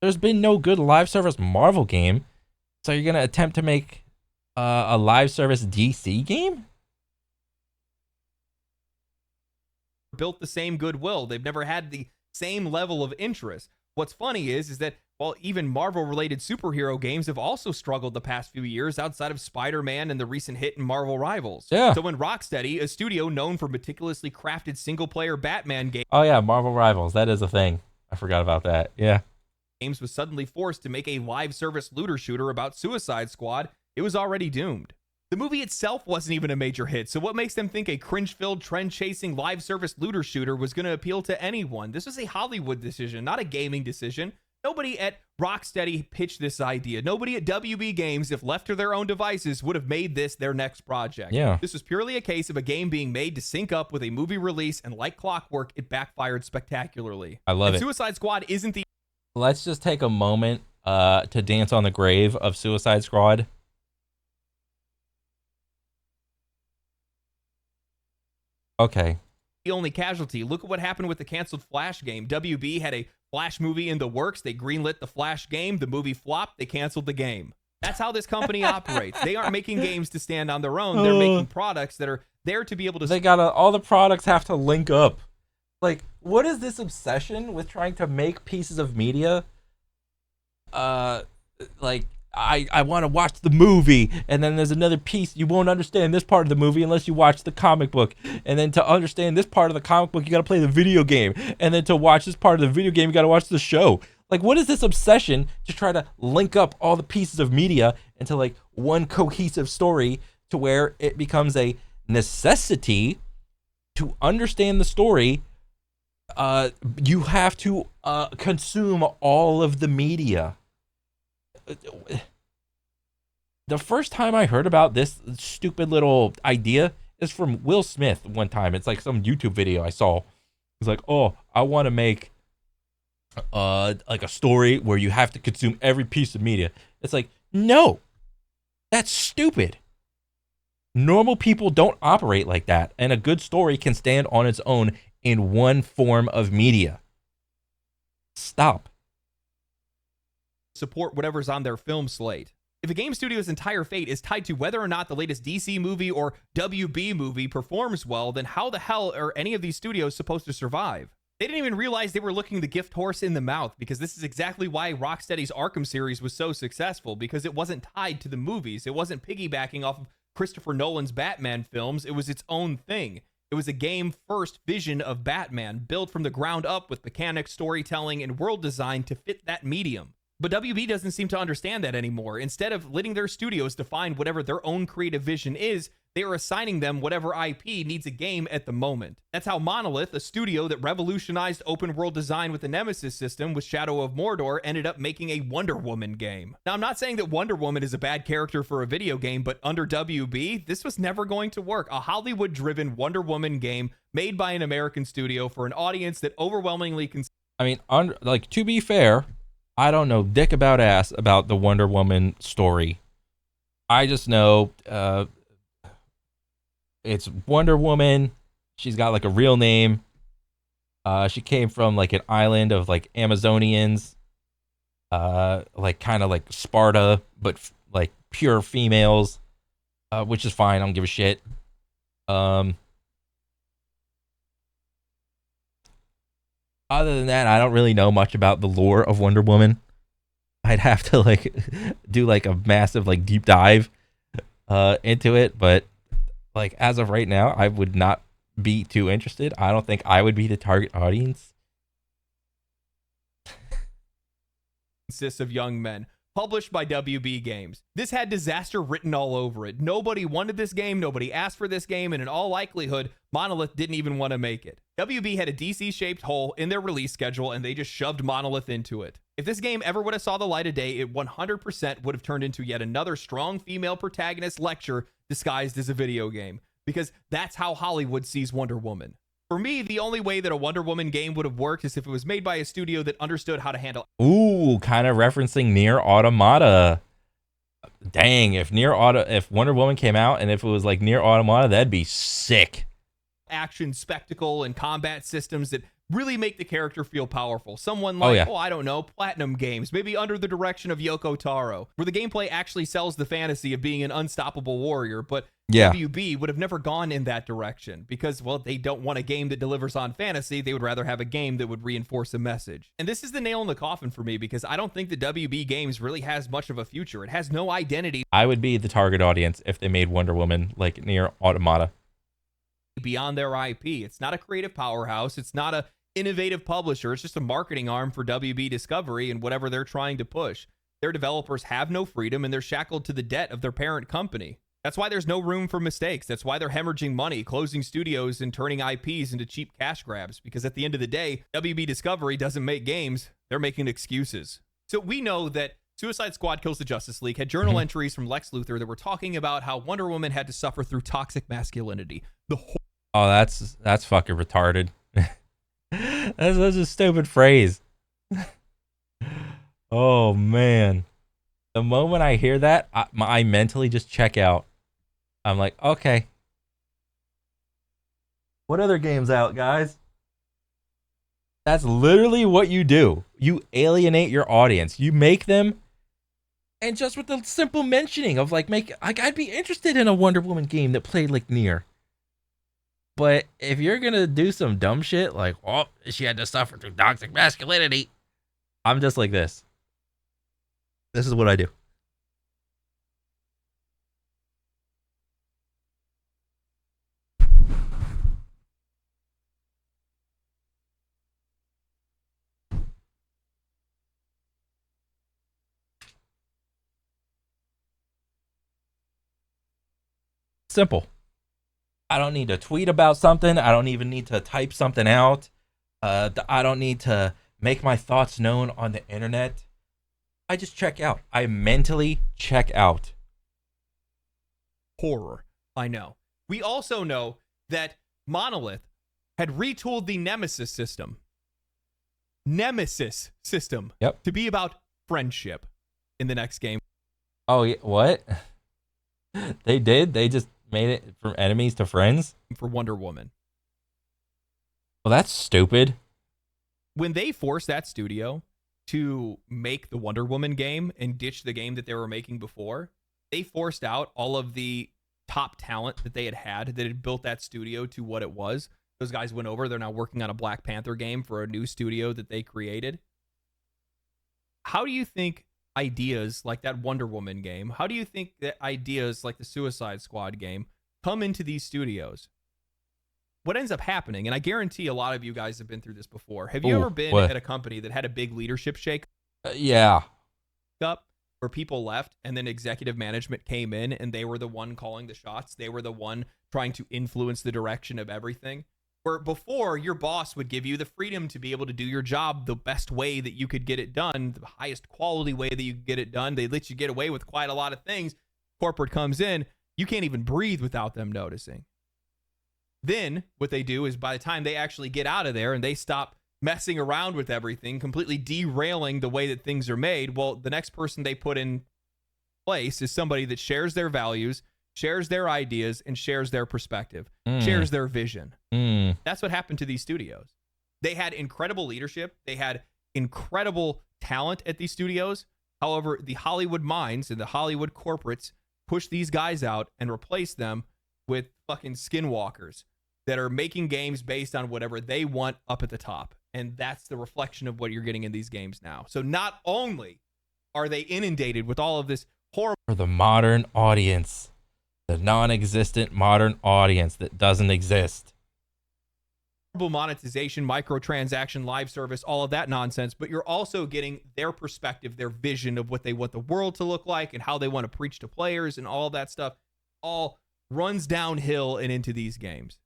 There's been no good live service Marvel game. So you're going to attempt to make a live service DC game? Built the same goodwill. They've never had the same level of interest. What's funny is that while even Marvel-related superhero games have also struggled the past few years outside of Spider-Man and the recent hit in Marvel Rivals. Yeah. So when Rocksteady, a studio known for meticulously crafted single-player Batman games... Oh yeah, Marvel Rivals. That is a thing. I forgot about that. Yeah. ...games was suddenly forced to make a live service looter shooter about Suicide Squad, it was already doomed. The movie itself wasn't even a major hit, so what makes them think a cringe-filled, trend-chasing live service looter shooter was going to appeal to anyone? This was a Hollywood decision, not a gaming decision. Nobody at Rocksteady pitched this idea. Nobody at WB Games, if left to their own devices, would have made this their next project. Yeah. This was purely a case of a game being made to sync up with a movie release, and like clockwork, it backfired spectacularly. I love it. Suicide Squad isn't the... Let's just take a moment to dance on the grave of Suicide Squad. Okay. The only casualty. Look at what happened with the canceled Flash game. WB had a Flash movie in the works. They greenlit the Flash game. The movie flopped. They canceled the game. That's how this company operates. They aren't making games to stand on their own. They're making products that are there to be able to... They gotta... All the products have to link up. Like, what is this obsession with trying to make pieces of media? Like... I want to watch the movie, and then there's another piece. You won't understand this part of the movie unless you watch the comic book. And then to understand this part of the comic book, you got to play the video game. And then to watch this part of the video game, you got to watch the show. Like, what is this obsession to try to link up all the pieces of media into, like, one cohesive story to where it becomes a necessity to understand the story. You have to consume all of the media. The first time I heard about this stupid little idea is from Will Smith one time. It's like some YouTube video I saw. It's like, oh, I want to make like a story where you have to consume every piece of media. It's like, no, that's stupid. Normal people don't operate like that, and a good story can stand on its own in one form of media. Stop. Support whatever's on their film slate. If a game studio's entire fate is tied to whether or not the latest DC movie or WB movie performs well, then how the hell are any of these studios supposed to survive? They didn't even realize they were looking the gift horse in the mouth, because this is exactly why Rocksteady's Arkham series was so successful, because it wasn't tied to the movies. It wasn't piggybacking off of Christopher Nolan's Batman films. It was its own thing. It was a game-first vision of Batman, built from the ground up with mechanics, storytelling, and world design to fit that medium. But WB doesn't seem to understand that anymore. Instead of letting their studios define whatever their own creative vision is, they are assigning them whatever IP needs a game at the moment. That's how Monolith, a studio that revolutionized open world design with the Nemesis system with Shadow of Mordor, ended up making a Wonder Woman game. Now, I'm not saying that Wonder Woman is a bad character for a video game, but under WB, this was never going to work. A Hollywood-driven Wonder Woman game made by an American studio for an audience that overwhelmingly... I mean, like, to be fair, I don't know dick about ass about the Wonder Woman story. I just know it's Wonder Woman. She's got like a real name. She came from like an island of like Amazonians, like kind of like Sparta, but like pure females, which is fine. I don't give a shit. Other than that, I don't really know much about the lore of Wonder Woman. I'd have to like do like a massive like deep dive into it, but like as of right now, I would not be too interested. I don't think I would be the target audience. Consists of young men. Published by WB Games. This had disaster written all over it. Nobody wanted this game, nobody asked for this game, and in all likelihood, Monolith didn't even want to make it. WB had a DC-shaped hole in their release schedule, and they just shoved Monolith into it. If this game ever would have saw the light of day, it 100% would have turned into yet another strong female protagonist lecture disguised as a video game, because that's how Hollywood sees Wonder Woman. For me, the only way that a Wonder Woman game would have worked is if it was made by a studio that understood how to handle... Ooh, kind of referencing Nier Automata. Dang, if Wonder Woman came out and if it was like Nier Automata, that'd be sick. Action, spectacle, and combat systems that really make the character feel powerful. Someone like, I don't know, Platinum Games, maybe under the direction of Yoko Taro, where the gameplay actually sells the fantasy of being an unstoppable warrior, but WB would have never gone in that direction because, well, they don't want a game that delivers on fantasy. They would rather have a game that would reinforce a message. And this is the nail in the coffin for me because I don't think that WB Games really has much of a future. It has no identity. I would be the target audience if they made Wonder Woman like Nier Automata. Beyond their IP. It's not a creative powerhouse. It's not a innovative publisher. It's just a marketing arm for WB Discovery and whatever they're trying to push. Their developers have no freedom and they're shackled to the debt of their parent company. That's why there's no room for mistakes. That's why they're hemorrhaging money, closing studios, and turning IPs into cheap cash grabs. Because at the end of the day, WB Discovery doesn't make games. They're making excuses. So we know that Suicide Squad Kills the Justice League had journal entries from Lex Luthor that were talking about how Wonder Woman had to suffer through toxic masculinity. Oh, that's fucking retarded. That's such a stupid phrase. Oh man, the moment I hear that, I mentally just check out. I'm like, okay, what other games out, guys? That's literally what you do. You alienate your audience. You make them, and just with the simple mentioning of like I'd be interested in a Wonder Woman game that played like Nier. But if you're gonna do some dumb shit like, oh, she had to suffer through toxic masculinity, I'm just like this. This is what I do. simple. I don't need to tweet about something. I don't even need to type something out. I don't need to make my thoughts known on the internet. I just check out. I mentally check out. Horror. I know. We also know that Monolith had retooled the Nemesis system. Yep. To be about friendship in the next game. Oh, yeah, what? They did? They just made it from enemies to friends? For Wonder Woman. Well, that's stupid. When they forced that studio to make the Wonder Woman game and ditch the game that they were making before, they forced out all of the top talent that they had that had built that studio to what it was. Those guys went over. They're now working on a Black Panther game for a new studio that they created. How do you think ideas like that Wonder Woman game, how do you think that ideas like the Suicide Squad game come into these studios? What ends up happening, and I guarantee a lot of you guys have been through this before. Have you ever been at a company that had a big leadership shake Yeah. up where people left and then executive management came in and they were the one calling the shots? They were the one trying to influence the direction of everything. Where before, your boss would give you the freedom to be able to do your job the best way that you could get it done, the highest quality way that you could get it done. They let you get away with quite a lot of things. Corporate comes in, you can't even breathe without them noticing. Then what they do is by the time they actually get out of there and they stop messing around with everything, completely derailing the way that things are made, well, the next person they put in place is somebody that shares their values, shares their ideas, and shares their perspective, shares their vision. That's what happened to these studios. They had incredible leadership. They had incredible talent at these studios. However, the Hollywood minds and the Hollywood corporates push these guys out and replace them with fucking skinwalkers that are making games based on whatever they want up at the top. And that's the reflection of what you're getting in these games now. So not only are they inundated with all of this horrible... For the modern audience. The non-existent modern audience that doesn't exist. Monetization, microtransaction, live service, all of that nonsense, but you're also getting their perspective, their vision of what they want the world to look like and how they want to preach to players and all that stuff all runs downhill and into these games.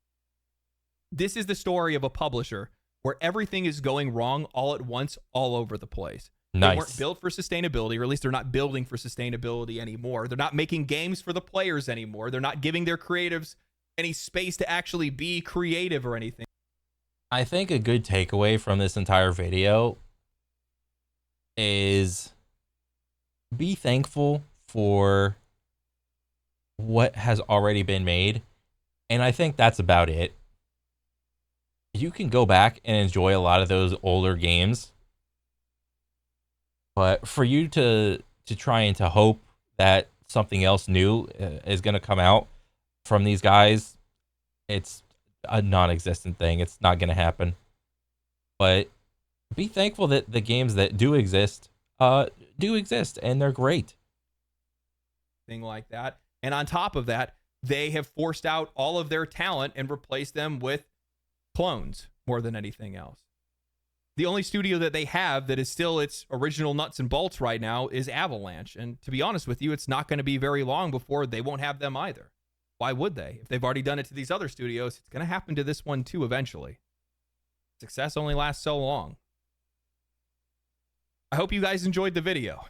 This is the story of a publisher where everything is going wrong all at once, all over the place. Nice. They weren't built for sustainability, or at least they're not building for sustainability anymore. They're not making games for the players anymore. They're not giving their creatives any space to actually be creative or anything. I think a good takeaway from this entire video is be thankful for what has already been made. And I think that's about it. You can go back and enjoy a lot of those older games. But for you to try and to hope that something else new is going to come out from these guys, it's a non-existent thing. It's not going to happen. But be thankful that the games that do exist, and they're great. Thing like that. And on top of that, they have forced out all of their talent and replaced them with clones more than anything else. The only studio that they have that is still its original nuts and bolts right now is Avalanche. And to be honest with you, it's not going to be very long before they won't have them either. Why would they? If they've already done it to these other studios, it's going to happen to this one too eventually. Success only lasts so long. I hope you guys enjoyed the video.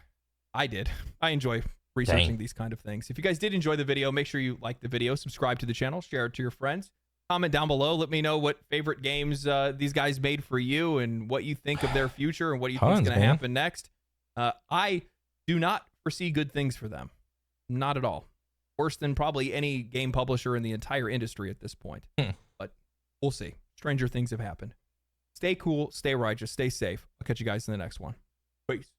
I did. I enjoy researching these kind of things. If you guys did enjoy the video, make sure you like the video, subscribe to the channel, share it to your friends. Comment down below. Let me know what favorite games these guys made for you and what you think of their future and what you think is going to happen next. I do not foresee good things for them. Not at all. Worse than probably any game publisher in the entire industry at this point. But we'll see. Stranger things have happened. Stay cool, stay righteous, stay safe. I'll catch you guys in the next one. Peace.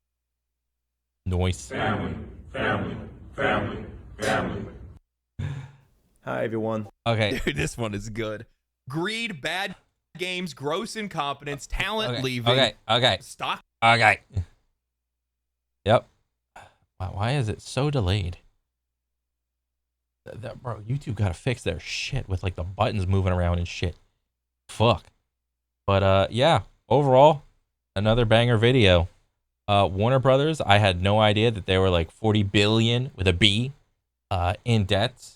Noise. Family, family, family, family. Hi, everyone. Okay. Dude, this one is good. Greed, bad games, gross incompetence, talent leaving. Okay. Stock. Okay. Yep. Wow, why is it so delayed? Bro, YouTube gotta fix their shit with like the buttons moving around and shit. Fuck. But yeah, overall, another banger video. Warner Brothers, I had no idea that they were like 40 billion with a B in debt.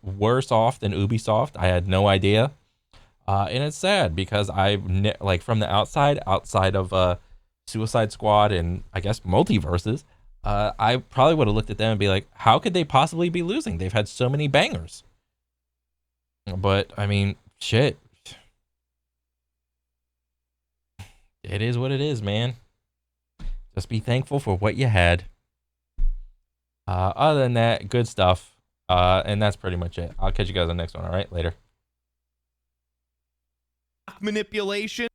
worse off than Ubisoft. I had no idea. And it's sad because like from the outside of Suicide Squad and I guess multiverses, I probably would have looked at them and be like, how could they possibly be losing? They've had so many bangers. But I mean, shit. It is what it is, man. Just be thankful for what you had. Other than that, good stuff. And that's pretty much it. I'll catch you guys on the next one. All right, later. Manipulation.